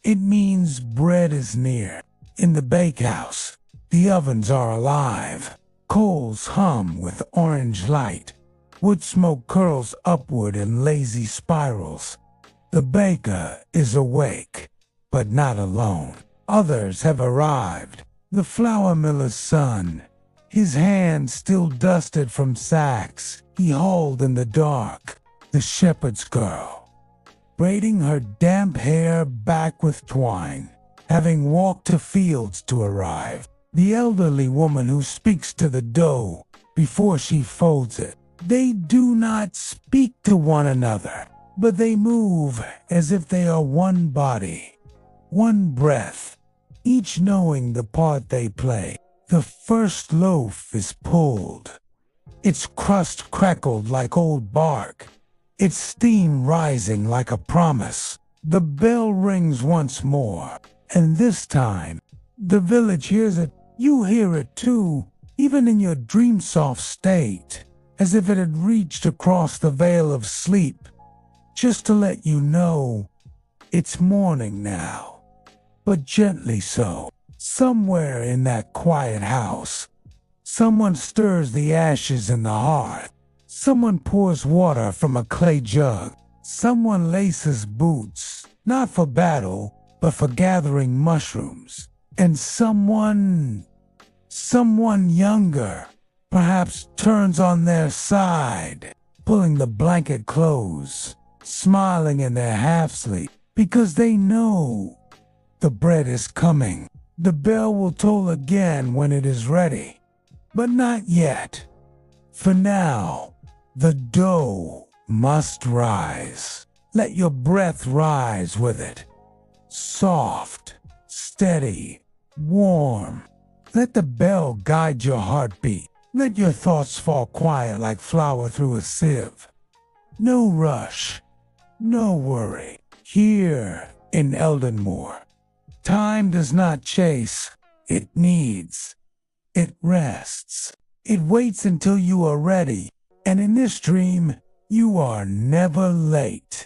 A: It means bread is near. In the bakehouse, the ovens are alive. Coals hum with orange light. Wood smoke curls upward in lazy spirals. The baker is awake, but not alone. Others have arrived. The flour miller's son, his hands still dusted from sacks he hauled in the dark. The shepherd's girl, braiding her damp hair back with twine, having walked to fields to arrive. The elderly woman who speaks to the dough before she folds it. They do not speak to one another, but they move as if they are one body, one breath, each knowing the part they play. The first loaf is pulled, its crust crackled like old bark, its steam rising like a promise. The bell rings once more, and this time, the village hears it. You hear it too, even in your dream-soft state, as if it had reached across the veil of sleep, just to let you know it's morning now, but gently so. Somewhere in that quiet house, someone stirs the ashes in the hearth. Someone pours water from a clay jug. Someone laces boots, not for battle, but for gathering mushrooms. And someone younger, perhaps turns on their side, pulling the blanket close, smiling in their half-sleep, because they know the bread is coming. The bell will toll again when it is ready, but not yet. For now, the dough must rise. Let your breath rise with it. Soft, steady, warm. Let the bell guide your heartbeat. Let your thoughts fall quiet like flour through a sieve. No rush, no worry. Here in Eldenmoor, time does not chase, it needs. It rests. It waits until you are ready. And in this dream, you are never late.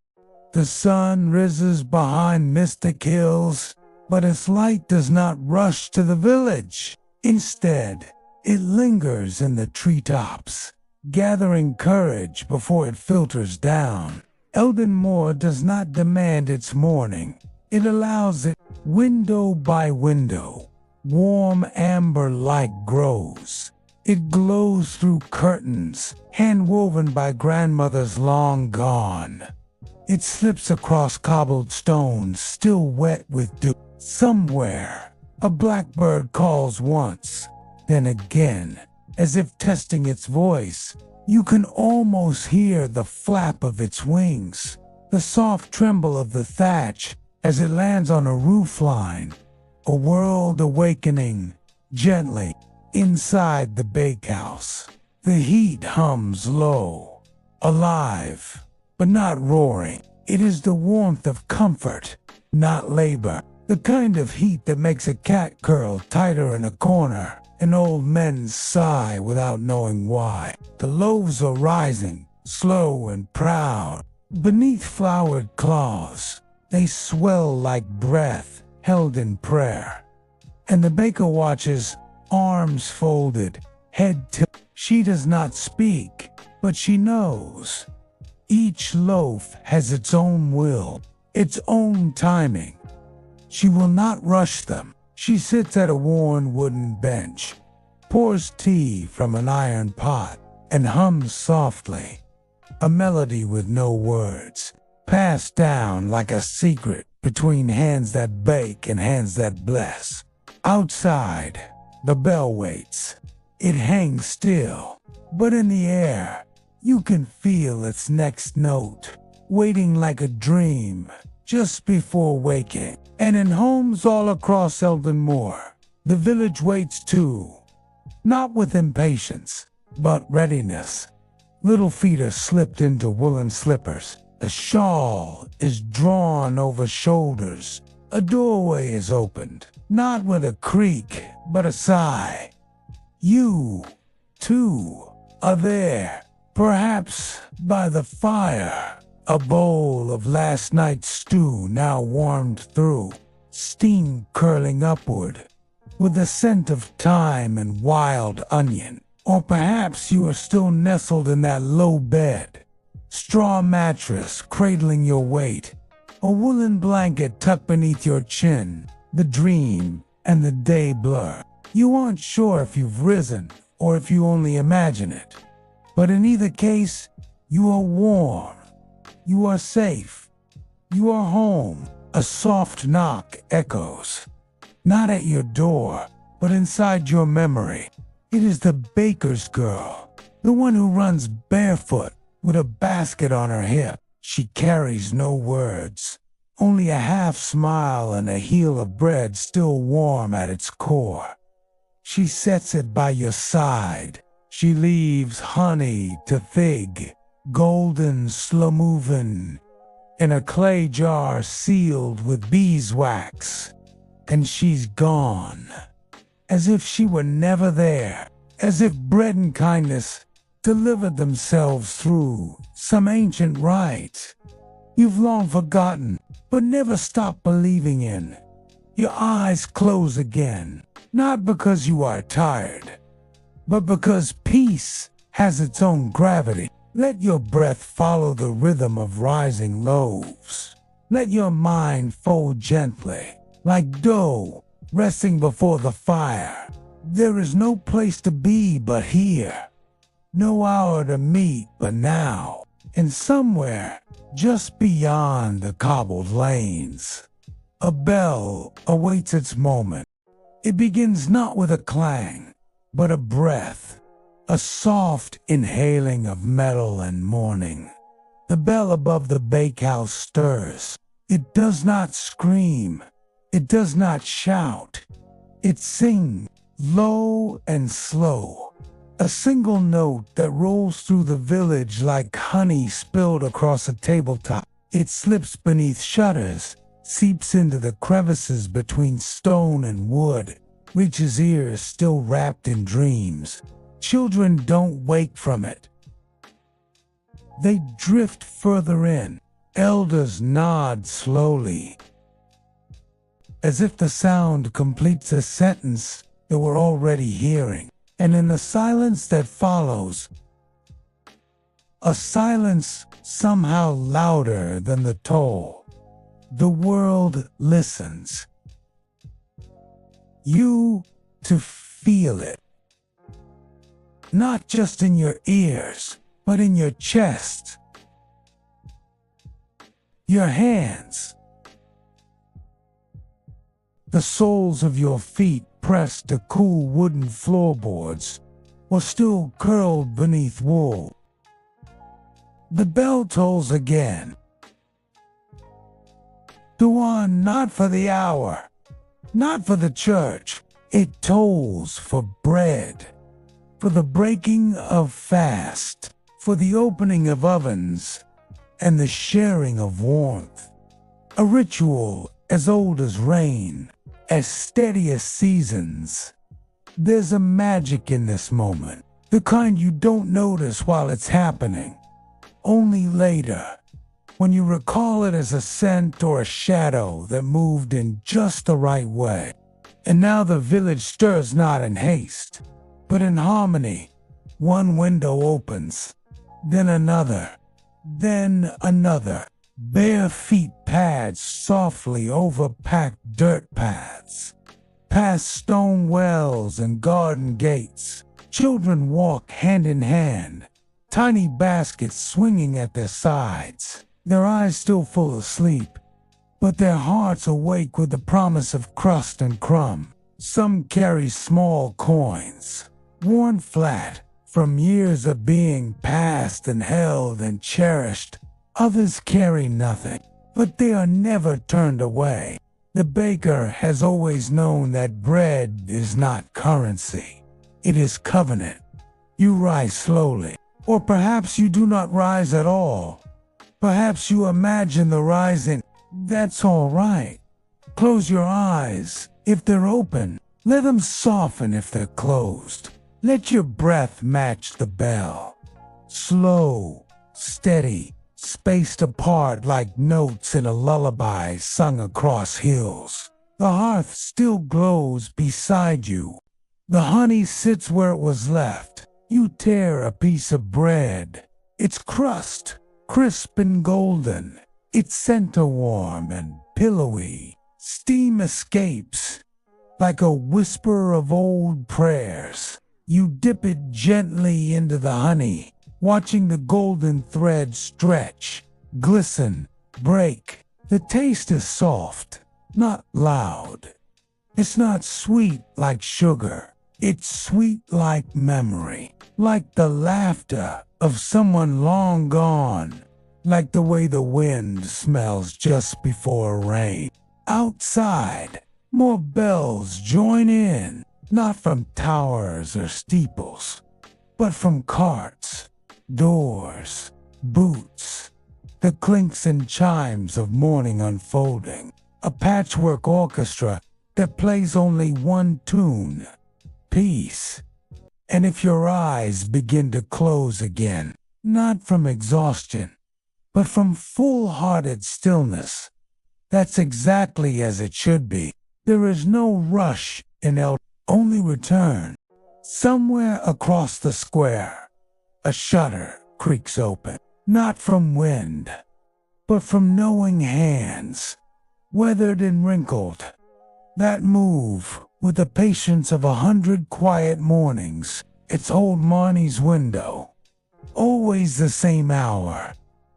A: The sun rises behind mystic hills, but its light does not rush to the village. Instead, it lingers in the treetops, gathering courage before it filters down. Eldenmoor does not demand its morning. It allows it. Window by window, warm amber light grows. It glows through curtains, hand-woven by grandmothers long gone. It slips across cobbled stones, still wet with dew. Somewhere, a blackbird calls once, then again, as if testing its voice. You can almost hear the flap of its wings, the soft tremble of the thatch as it lands on a roofline. A world awakening, gently, inside the bakehouse. The heat hums low, alive, but not roaring. It is the warmth of comfort, not labor. The kind of heat that makes a cat curl tighter in a corner, and old men sigh without knowing why. The loaves are rising, slow and proud, beneath flowered claws. They swell like breath held in prayer. And the baker watches, arms folded, head tilted. She does not speak, but she knows. Each loaf has its own will, its own timing. She will not rush them. She sits at a worn wooden bench, pours tea from an iron pot, and hums softly. A melody with no words, passed down like a secret between hands that bake and hands that bless. Outside, the bell waits. It hangs still, but in the air, you can feel its next note, waiting like a dream just before waking. And in homes all across Eldenmoor, the village waits too, not with impatience, but readiness. Little feet are slipped into woolen slippers. A shawl is drawn over shoulders. A doorway is opened, not with a creak, but a sigh. You, too, are there, perhaps by the fire. A bowl of last night's stew now warmed through, steam curling upward, with the scent of thyme and wild onion. Or perhaps you are still nestled in that low bed, straw mattress cradling your weight, a woolen blanket tucked beneath your chin. The dream and the day blur. You aren't sure if you've risen or if you only imagine it. But in either case, you are warm. You are safe. You are home. A soft knock echoes, not at your door, but inside your memory. It is the baker's girl, the one who runs barefoot with a basket on her hip. She carries no words, only a half smile and a heel of bread still warm at its core. She sets it by your side. She leaves honey to fig, golden slow-moving, in a clay jar sealed with beeswax. And she's gone, as if she were never there, as if bread and kindness delivered themselves through some ancient rite you've long forgotten, but never stopped believing in. Your eyes close again, not because you are tired, but because peace has its own gravity. Let your breath follow the rhythm of rising loaves. Let your mind fold gently, like dough resting before the fire. There is no place to be but here, no hour to meet but now, and somewhere just beyond the cobbled lanes, a bell awaits its moment. It begins not with a clang, but a breath, a soft inhaling of metal and morning. The bell above the bakehouse stirs. It does not scream. It does not shout. It sings, low and slow, a single note that rolls through the village like honey spilled across a tabletop. It slips beneath shutters, seeps into the crevices between stone and wood, reaches ears still wrapped in dreams. Children don't wake from it. They drift further in. Elders nod slowly, as if the sound completes a sentence that we're already hearing. And in the silence that follows, a silence somehow louder than the toll, the world listens. You to feel it, not just in your ears, but in your chest, your hands, the soles of your feet pressed to cool wooden floorboards or still curled beneath wool. The bell tolls again. To one not for the hour, not for the church. It tolls for bread, for the breaking of fast, for the opening of ovens, and the sharing of warmth. A ritual as old as rain, as steady as seasons. There's a magic in this moment, the kind you don't notice while it's happening. Only later, when you recall it as a scent or a shadow that moved in just the right way. And now the village stirs not in haste, but in harmony. One window opens, then another, then another. Bare feet pad softly over packed dirt paths, past stone wells and garden gates. Children walk hand in hand, tiny baskets swinging at their sides, their eyes still full of sleep, but their hearts awake with the promise of crust and crumb. Some carry small coins, worn flat from years of being passed and held and cherished. Others carry nothing, but they are never turned away. The baker has always known that bread is not currency. It is covenant. You rise slowly, or perhaps you do not rise at all. Perhaps you imagine the rising. That's all right. Close your eyes if they're open. Let them soften if they're closed. Let your breath match the bell. Slow, steady, spaced apart like notes in a lullaby sung across hills. The hearth still glows beside you. The honey sits where it was left. You tear a piece of bread. Its crust, crisp and golden. Its center warm and pillowy. Steam escapes like a whisper of old prayers. You dip it gently into the honey, watching the golden thread stretch, glisten, break. The taste is soft, not loud. It's not sweet like sugar. It's sweet like memory, like the laughter of someone long gone, like the way the wind smells just before rain. Outside, more bells join in, not from towers or steeples, but from carts, doors, boots, the clinks and chimes of morning unfolding, a patchwork orchestra that plays only one tune, peace. And if your eyes begin to close again, not from exhaustion, but from full-hearted stillness, that's exactly as it should be. There is no rush in only return. Somewhere across the square, a shutter creaks open, not from wind, but from knowing hands, weathered and wrinkled, that move with the patience of 100 quiet mornings. It's old Marnie's window. Always the same hour,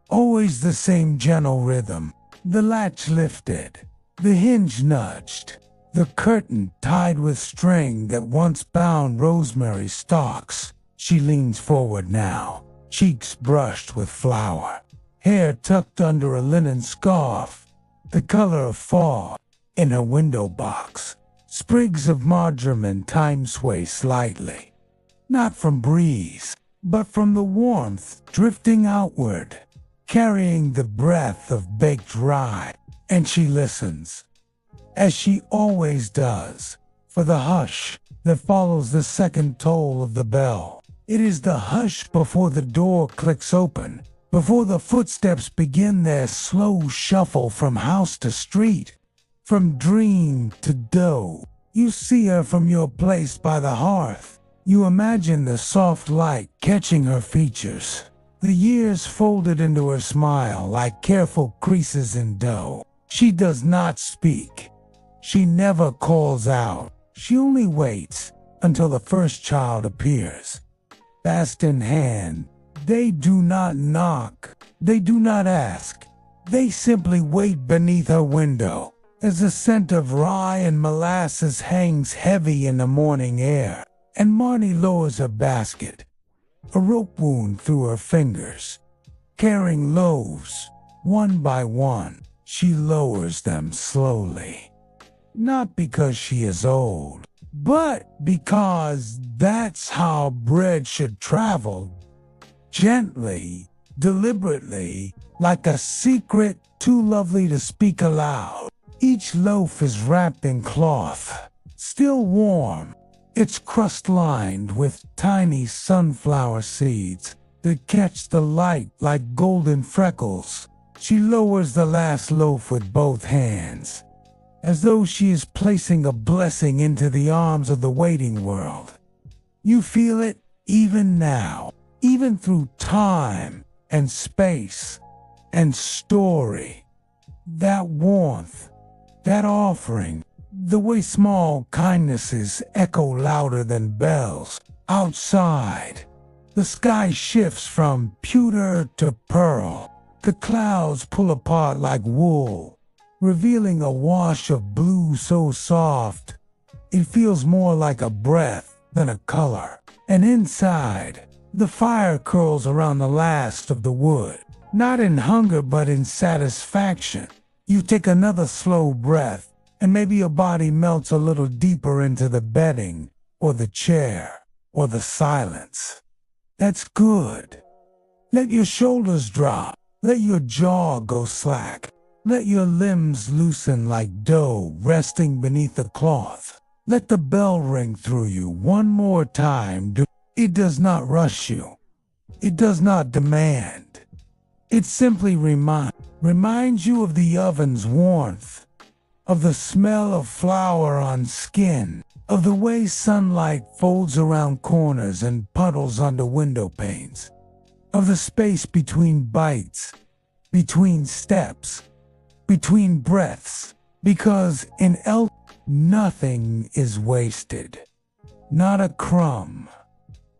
A: always the same gentle rhythm. The latch lifted, the hinge nudged, the curtain tied with string that once bound rosemary stalks. She leans forward now, cheeks brushed with flour, hair tucked under a linen scarf, the color of fall. In her window box, sprigs of marjoram and thyme sway slightly, not from breeze, but from the warmth drifting outward, carrying the breath of baked rye. And she listens, as she always does, for the hush that follows the second toll of the bell. It is the hush before the door clicks open, before the footsteps begin their slow shuffle from house to street, from dream to dough. You see her from your place by the hearth. You imagine the soft light catching her features, the years folded into her smile like careful creases in dough. She does not speak. She never calls out. She only waits until the first child appears. Fast in hand, they do not knock. They do not ask. They simply wait beneath her window as the scent of rye and molasses hangs heavy in the morning air, and Marnie lowers her basket, a rope wound through her fingers, carrying loaves, one by one. She lowers them slowly, not because she is old, but because that's how bread should travel, gently, deliberately, like a secret too lovely to speak aloud. Each loaf is wrapped in cloth, still warm, its crust lined with tiny sunflower seeds that catch the light like golden freckles. She lowers the last loaf with both hands, as though she is placing a blessing into the arms of the waiting world. You feel it even now, even through time and space and story. That warmth, that offering, the way small kindnesses echo louder than bells. Outside, the sky shifts from pewter to pearl. The clouds pull apart like wool, revealing a wash of blue so soft it feels more like a breath than a color. And inside, the fire curls around the last of the wood, not in hunger but in satisfaction. You take another slow breath, and maybe your body melts a little deeper into the bedding, or the chair, or the silence. That's good. Let your shoulders drop. Let your jaw go slack. Let your limbs loosen like dough resting beneath a cloth. Let the bell ring through you one more time. It does not rush you. It does not demand. It simply reminds you of the oven's warmth, of the smell of flour on skin, of the way sunlight folds around corners and puddles under window panes, of the space between bites, between steps, between breaths, because in nothing is wasted. Not a crumb,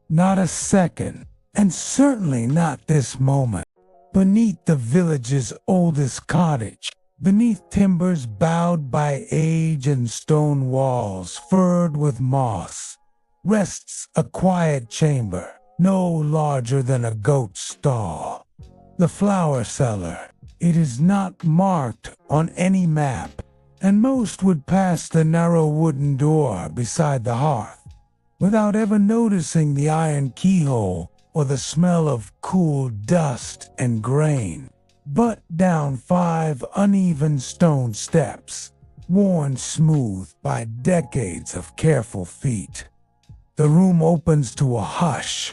A: not a second, and certainly not this moment. Beneath the village's oldest cottage, beneath timbers bowed by age and stone walls furred with moss, rests a quiet chamber, no larger than a goat's stall. The flower cellar. It is not marked on any map, and most would pass the narrow wooden door beside the hearth without ever noticing the iron keyhole or the smell of cool dust and grain. But down 5 uneven stone steps, worn smooth by decades of careful feet, the room opens to a hush,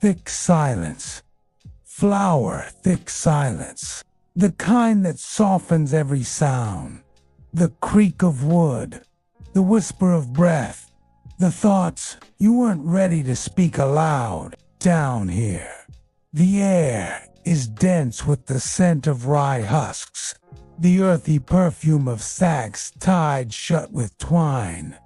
A: thick silence, flower-thick silence, the kind that softens every sound, the creak of wood, the whisper of breath, the thoughts you weren't ready to speak aloud. Down here, the air is dense with the scent of rye husks, the earthy perfume of sacks tied shut with twine,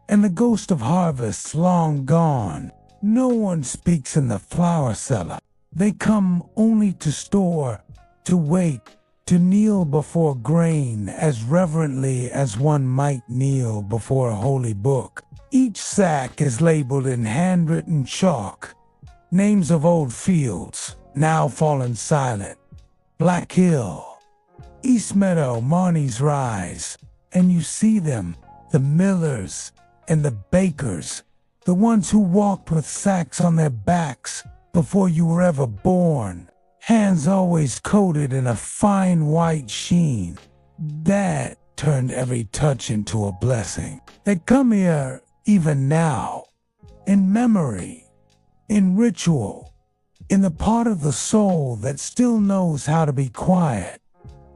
A: and the ghost of harvests long gone. No one speaks in the flower cellar. They come only to store, to wait, to kneel before grain as reverently as one might kneel before a holy book. Each sack is labeled in handwritten chalk, names of old fields, now fallen silent. Black Hill, East Meadow, Marnie's Rise, and you see them, the millers and the bakers, the ones who walked with sacks on their backs before you were ever born, hands always coated in a fine white sheen. That turned every touch into a blessing. They come here even now, in memory, in ritual, in the part of the soul that still knows how to be quiet.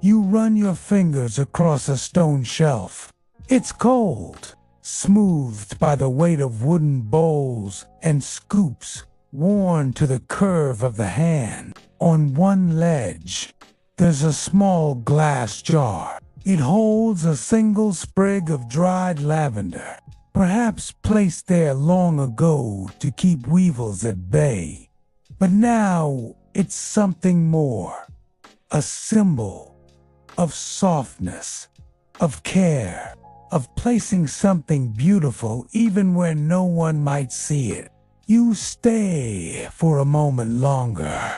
A: You run your fingers across a stone shelf. It's cold, smoothed by the weight of wooden bowls and scoops worn to the curve of the hand. On one ledge, there's a small glass jar. It holds a single sprig of dried lavender, perhaps placed there long ago to keep weevils at bay. But now it's something more, a symbol of softness, of care, of placing something beautiful even where no one might see it. You stay for a moment longer,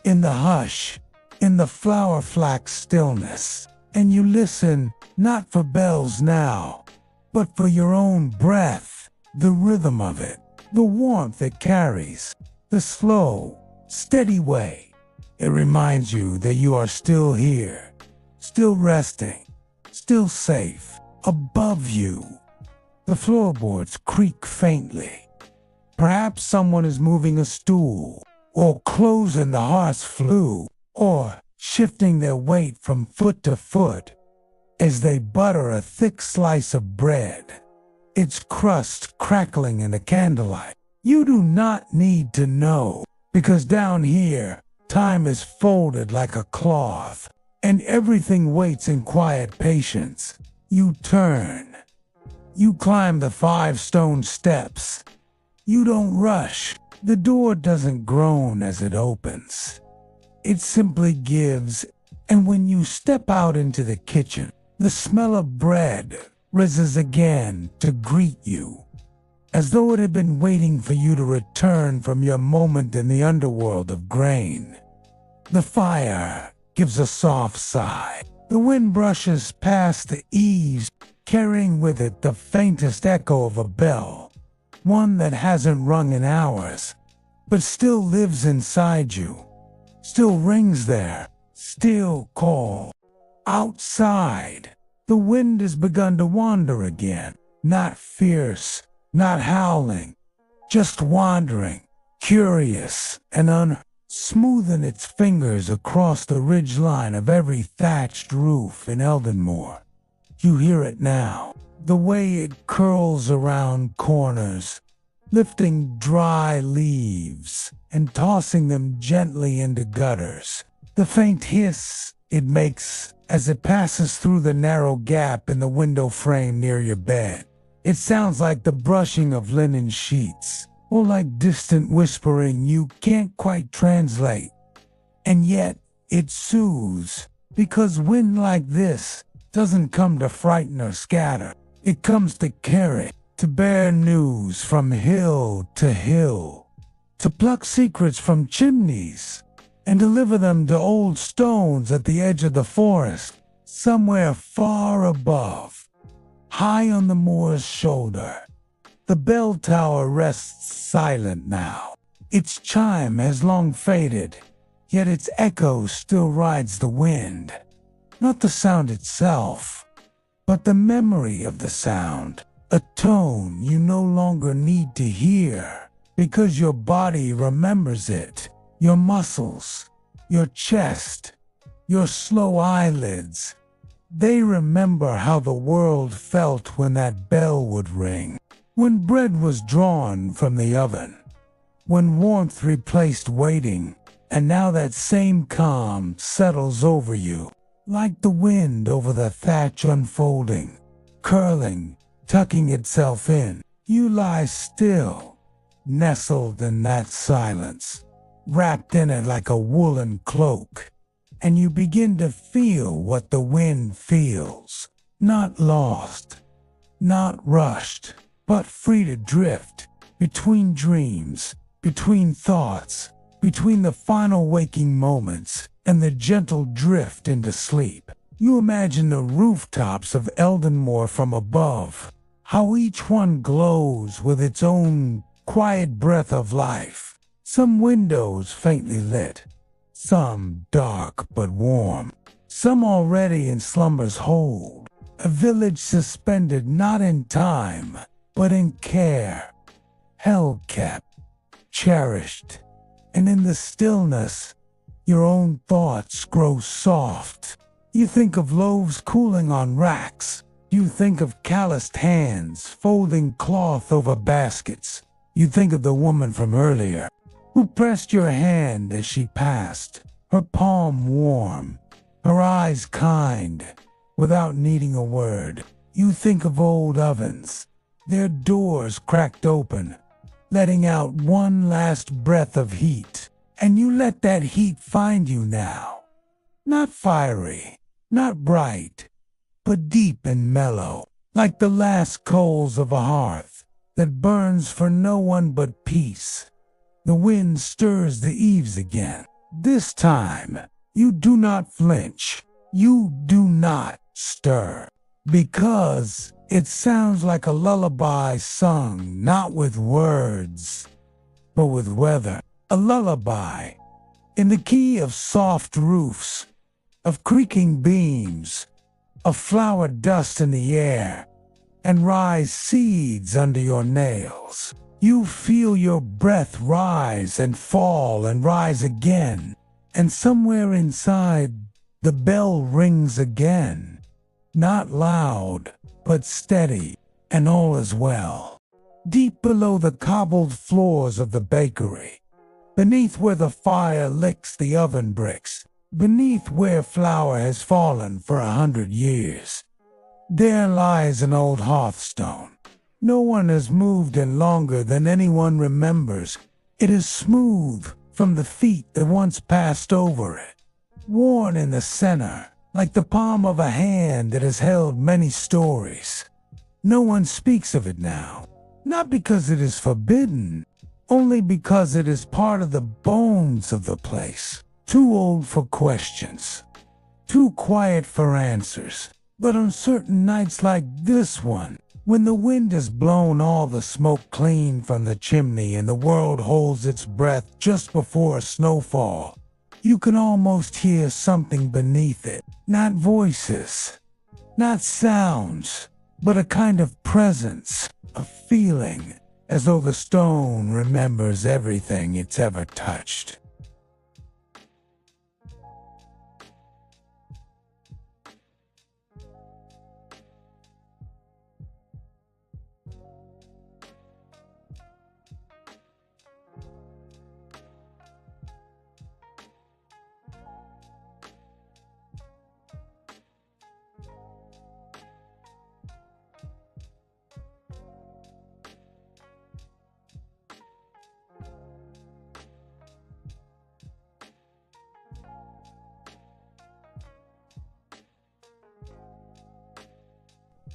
A: in the hush, in the flower flax stillness, and you listen not for bells now, but for your own breath, the rhythm of it, the warmth it carries, the slow, steady way. It reminds you that you are still here, still resting, still safe. Above you, the floorboards creak faintly. Perhaps someone is moving a stool, or closing the hearth's flue, or shifting their weight from foot to foot as they butter a thick slice of bread, its crust crackling in the candlelight. You do not need to know, because down here, time is folded like a cloth, and everything waits in quiet patience. You turn. You climb the 5 stone steps. You don't rush. The door doesn't groan as it opens. It simply gives, and when you step out into the kitchen, the smell of bread rises again to greet you, as though it had been waiting for you to return from your moment in the underworld of grain. The fire gives a soft sigh. The wind brushes past the eaves, carrying with it the faintest echo of a bell, one that hasn't rung in hours, but still lives inside you, still rings there, still calls. Outside, the wind has begun to wander again, not fierce, not howling, just wandering, curious and smoothing its fingers across the ridgeline of every thatched roof in Eldenmoor. You hear it now, the way it curls around corners, lifting dry leaves and tossing them gently into gutters. The faint hiss it makes as it passes through the narrow gap in the window frame near your bed. It sounds like the brushing of linen sheets, or like distant whispering you can't quite translate. And yet, it soothes, because wind like this doesn't come to frighten or scatter. It comes to carry, to bear news from hill to hill, to pluck secrets from chimneys, and deliver them to old stones at the edge of the forest, somewhere far above, high on the moor's shoulder. The bell tower rests silent now. Its chime has long faded, yet its echo still rides the wind. Not the sound itself, but the memory of the sound, a tone you no longer need to hear, because your body remembers it. Your muscles, your chest, your slow eyelids, they remember how the world felt when that bell would ring. When bread was drawn from the oven, when warmth replaced waiting, and now that same calm settles over you, like the wind over the thatch unfolding, curling, tucking itself in. You lie still, nestled in that silence, wrapped in it like a woolen cloak, and you begin to feel what the wind feels, not lost, not rushed, but free to drift, between dreams, between thoughts, between the final waking moments and the gentle drift into sleep. You imagine the rooftops of Eldenmoor from above, how each one glows with its own quiet breath of life. Some windows faintly lit, some dark but warm, some already in slumber's hold. A village suspended not in time, but in care, held kept, cherished, and in the stillness, your own thoughts grow soft. You think of loaves cooling on racks. You think of calloused hands folding cloth over baskets. You think of the woman from earlier, who pressed your hand as she passed, her palm warm, her eyes kind, without needing a word. You think of old ovens, their doors cracked open, letting out one last breath of heat. And you let that heat find you now. Not fiery, not bright, but deep and mellow, like the last coals of a hearth that burns for no one but peace. The wind stirs the eaves again. This time, you do not flinch. You do not stir, because it sounds like a lullaby sung not with words, but with weather. A lullaby in the key of soft roofs, of creaking beams, of flower dust in the air, and rye seeds under your nails. You feel your breath rise and fall and rise again, and somewhere inside, the bell rings again. Not loud, but steady, and all is well. Deep below the cobbled floors of the bakery, beneath where the fire licks the oven bricks, beneath where flour has fallen for 100 years, there lies an old hearthstone. No one has moved in longer than anyone remembers. It is smooth from the feet that once passed over it, worn in the center, like the palm of a hand that has held many stories. No one speaks of it now, not because it is forbidden, only because it is part of the bones of the place. Too old for questions, too quiet for answers. But on certain nights like this one, when the wind has blown all the smoke clean from the chimney and the world holds its breath just before a snowfall, you can almost hear something beneath it. Not voices, not sounds, but a kind of presence, a feeling, as though the stone remembers everything it's ever touched.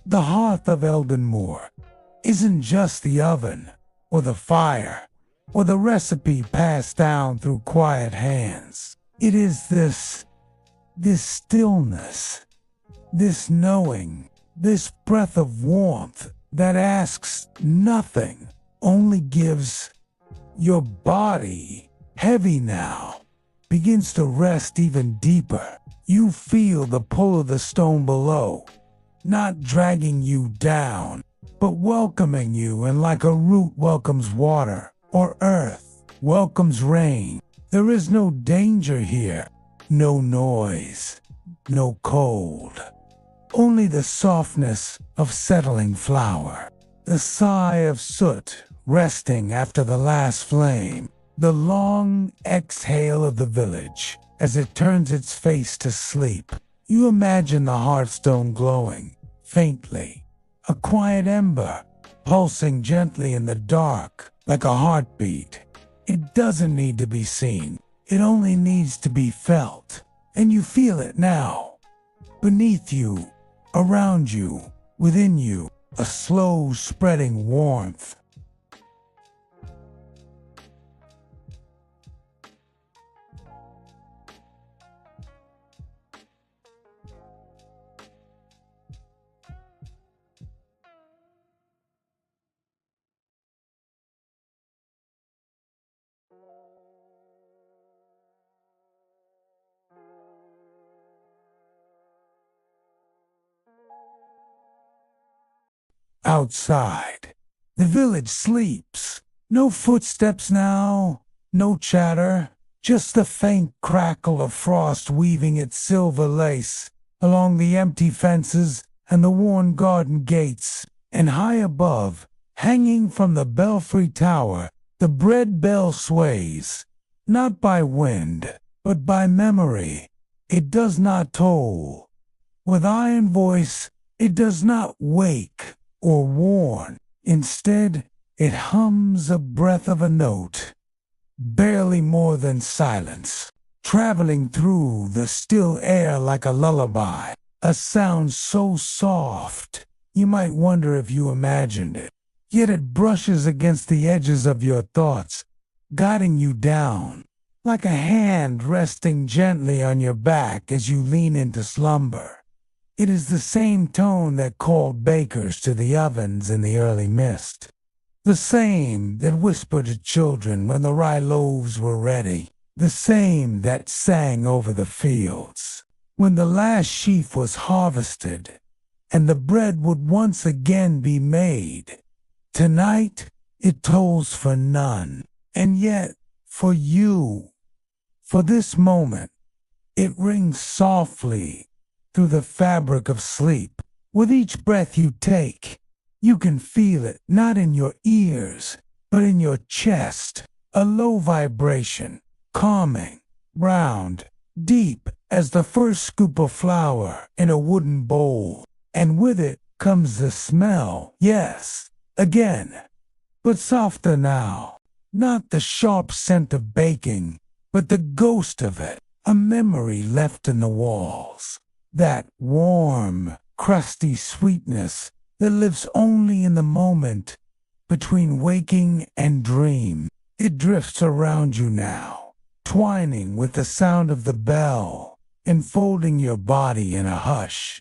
A: The hearth of Eldenmoor isn't just the oven, or the fire, or the recipe passed down through quiet hands. It is this stillness, this knowing, this breath of warmth that asks nothing, only gives. Your body, heavy now, begins to rest even deeper. You feel the pull of the stone below, not dragging you down, but welcoming you, and like a root welcomes water, or earth welcomes rain. There is no danger here, no noise, no cold. Only the softness of settling flour, the sigh of soot resting after the last flame, the long exhale of the village as it turns its face to sleep. You imagine the hearthstone glowing faintly, a quiet ember pulsing gently in the dark like a heartbeat. It doesn't need to be seen, it only needs to be felt. And you feel it now, beneath you, around you, within you, a slow spreading warmth. Outside, the village sleeps. No footsteps now, no chatter, just the faint crackle of frost weaving its silver lace along the empty fences and the worn garden gates. And high above, hanging from the belfry tower, the bread bell sways, not by wind, but by memory. It does not toll. With iron voice, it does not wake or warn. Instead, it hums a breath of a note, barely more than silence, traveling through the still air like a lullaby, a sound so soft you might wonder if you imagined it. Yet it brushes against the edges of your thoughts, guiding you down, like a hand resting gently on your back as you lean into slumber. It is the same tone that called bakers to the ovens in the early mist, the same that whispered to children when the rye loaves were ready, the same that sang over the fields when the last sheaf was harvested and the bread would once again be made. Tonight, it tolls for none, and yet for you, for this moment, it rings softly through the fabric of sleep. With each breath you take, you can feel it, not in your ears, but in your chest, a low vibration, calming, round, deep as the first scoop of flour in a wooden bowl. And with it comes the smell, yes, again, but softer now. Not the sharp scent of baking, but the ghost of it, a memory left in the walls. That warm, crusty sweetness that lives only in the moment between waking and dream. It drifts around you now, twining with the sound of the bell enfolding your body in a hush.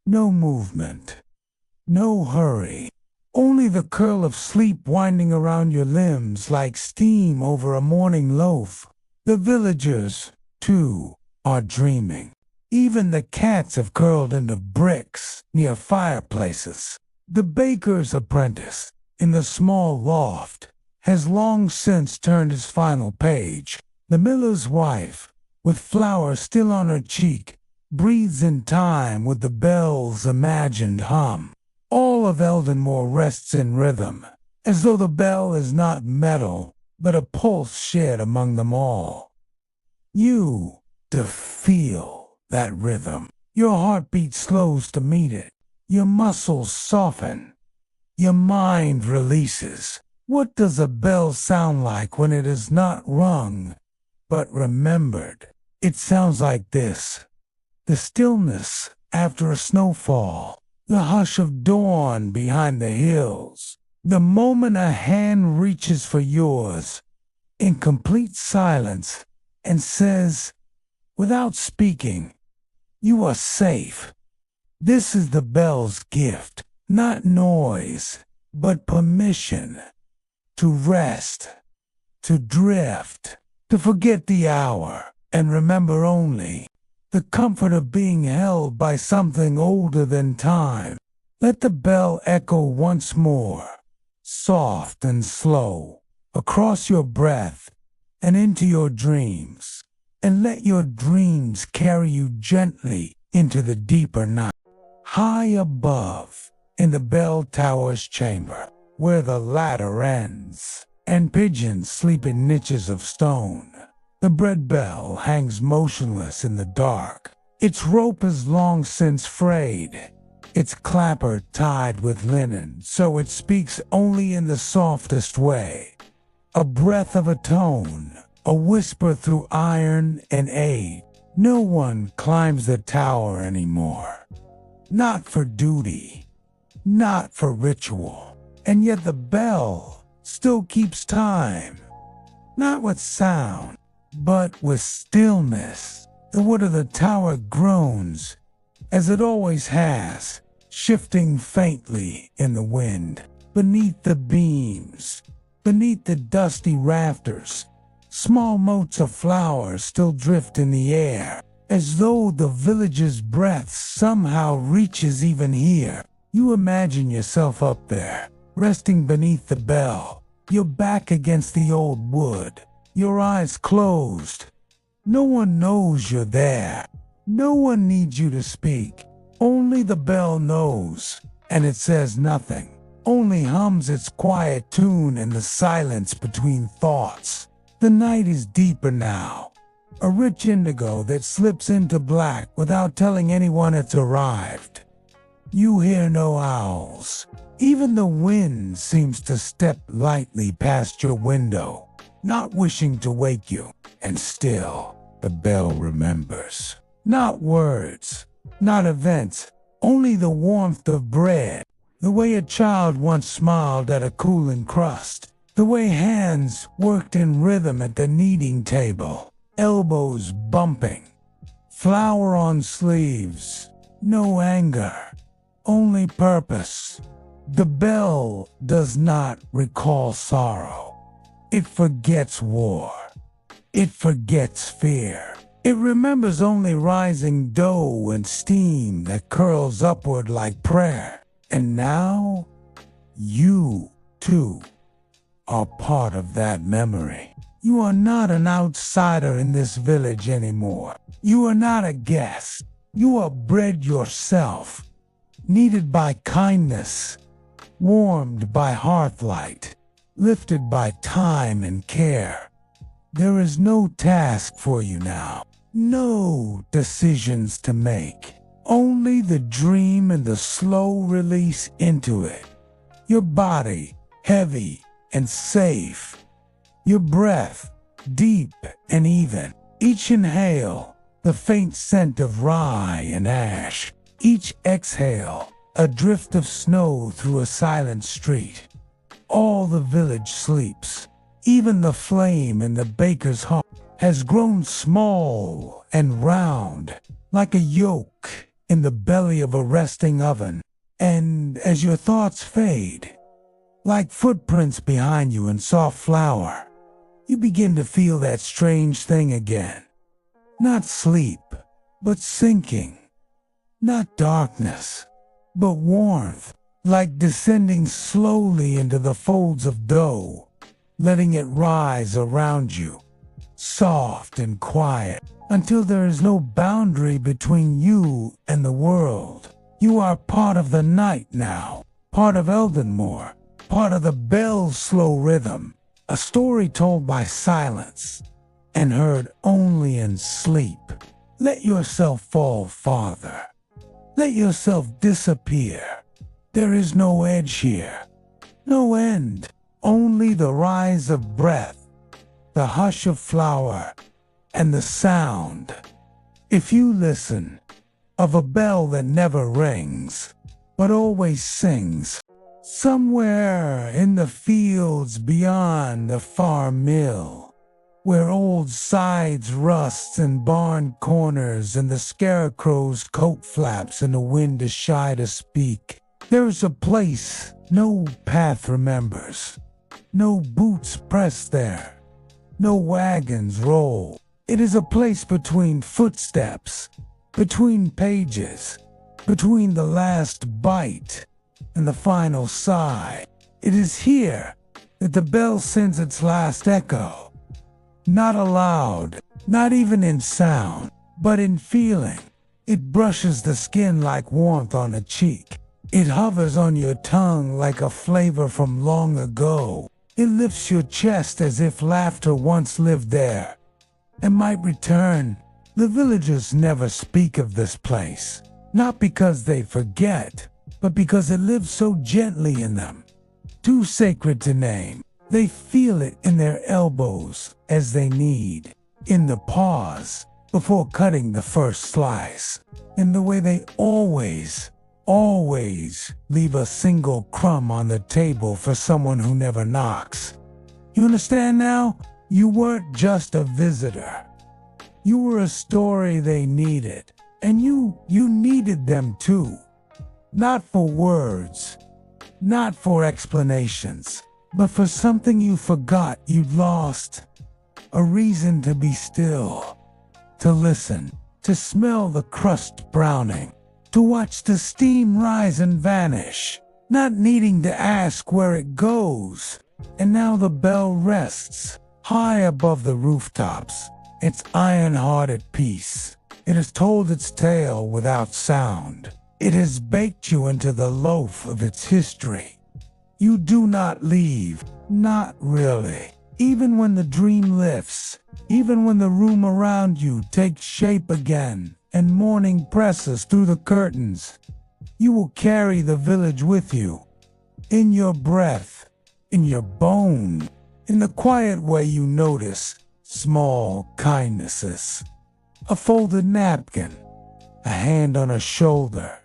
A: No movement, no hurry, only the curl of sleep winding around your limbs like steam over a morning loaf. The villagers, too, are dreaming. Even the cats have curled into bricks near fireplaces. The baker's apprentice, in the small loft, has long since turned his final page. The miller's wife, with flour still on her cheek, breathes in time with the bell's imagined hum. All of Eldenmoor rests in rhythm, as though the bell is not metal, but a pulse shared among them all. You, to feel that rhythm. Your heartbeat slows to meet it. Your muscles soften. Your mind releases. What does a bell sound like when it is not rung, but remembered? It sounds like this. The stillness after a snowfall. The hush of dawn behind the hills. The moment a hand reaches for yours in complete silence and says, without speaking, you are safe. This is the bell's gift, not noise, but permission to rest, to drift, to forget the hour, and remember only the comfort of being held by something older than time. Let the bell echo once more, soft and slow, across your breath and into your dreams, and let your dreams carry you gently into the deeper night. High above, in the bell tower's chamber, where the ladder ends, and pigeons sleep in niches of stone, the bread bell hangs motionless in the dark. Its rope is long since frayed, its clapper tied with linen, so it speaks only in the softest way. A breath of a tone, a whisper through iron and age. No one climbs the tower anymore. Not for duty, not for ritual, and yet the bell still keeps time. Not with sound, but with stillness. The wood of the tower groans, as it always has, shifting faintly in the wind. Beneath the beams, beneath the dusty rafters, small motes of flowers still drift in the air, as though the village's breath somehow reaches even here. You imagine yourself up there, resting beneath the bell, your back against the old wood, your eyes closed. No one knows you're there. No one needs you to speak. Only the bell knows, and it says nothing, only hums its quiet tune in the silence between thoughts. The night is deeper now, a rich indigo that slips into black without telling anyone it's arrived. You hear no owls. Even the wind seems to step lightly past your window, not wishing to wake you. And still, the bell remembers. Not words, not events, only the warmth of bread, the way a child once smiled at a cooling crust. The way hands worked in rhythm at the kneading table, elbows bumping, flour on sleeves, no anger, only purpose. The bell does not recall sorrow. It forgets war. It forgets fear. It remembers only rising dough and steam that curls upward like prayer. And now, you, too, are part of that memory. You are not an outsider in this village anymore. You are not a guest. You are bred yourself, kneaded by kindness, warmed by hearthlight, lifted by time and care. There is no task for you now, no decisions to make, only the dream and the slow release into it. Your body, heavy and safe. Your breath, deep and even. Each inhale, the faint scent of rye and ash. Each exhale, a drift of snow through a silent street. All the village sleeps, even the flame in the baker's heart. has grown small and round, like a yolk in the belly of a resting oven. And as your thoughts fade, like footprints behind you in soft flour, you begin to feel that strange thing again. Not sleep, but sinking. Not darkness, but warmth, like descending slowly into the folds of dough, letting it rise around you, soft and quiet, until there is no boundary between you and the world. You are part of the night now, part of Eldenmoor, part of the bell's slow rhythm, a story told by silence and heard only in sleep. Let yourself fall farther. Let yourself disappear. There is no edge here, no end, only the rise of breath, the hush of flower, and the sound, if you listen, of a bell that never rings, but always sings. Somewhere in the fields beyond the farm mill, where old sides rusts and barn corners and the scarecrow's coat flaps and the wind is shy to speak, there is a place no path remembers, no boots press there, no wagons roll. It is a place between footsteps, between pages, between the last bite and the final sigh. It is here that the bell sends its last echo. Not aloud, not even in sound, but in feeling. It brushes the skin like warmth on a cheek. It hovers on your tongue like a flavor from long ago. It lifts your chest as if laughter once lived there and might return. The villagers never speak of this place, not because they forget, but because it lives so gently in them. Too sacred to name. They feel it in their elbows as they knead, in the pause before cutting the first slice, in the way they always leave a single crumb on the table for someone who never knocks. You understand now? You weren't just a visitor. You were a story they needed, and you needed them too. Not for words, not for explanations, but for something you forgot you'd lost. A reason to be still, to listen, to smell the crust browning, to watch the steam rise and vanish, not needing to ask where it goes. And now the bell rests high above the rooftops, its iron heart at peace. It has told its tale without sound. It has baked you into the loaf of its history. You do not leave, not really. Even when the dream lifts, even when the room around you takes shape again and morning presses through the curtains, you will carry the village with you, in your breath, in your bone, in the quiet way you notice small kindnesses. A folded napkin, a hand on a shoulder,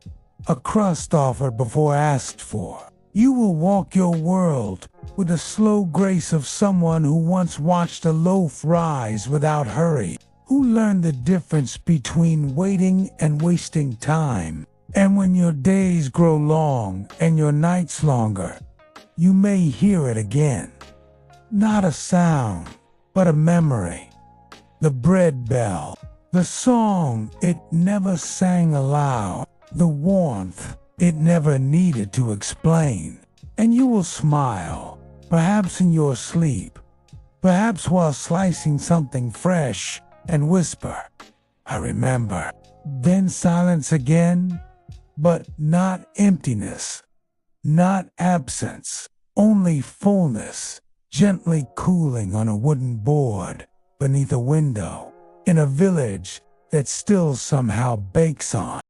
A: a crust offered before asked for. You will walk your world with the slow grace of someone who once watched a loaf rise without hurry, who learned the difference between waiting and wasting time. And when your days grow long and your nights longer, you may hear it again. Not a sound, but a memory. The bread bell, the song it never sang aloud, the warmth it never needed to explain. And you will smile, perhaps in your sleep, perhaps while slicing something fresh, and whisper, "I remember." Then silence again, but not emptiness, not absence, only fullness, gently cooling on a wooden board beneath a window, in a village that still somehow bakes on.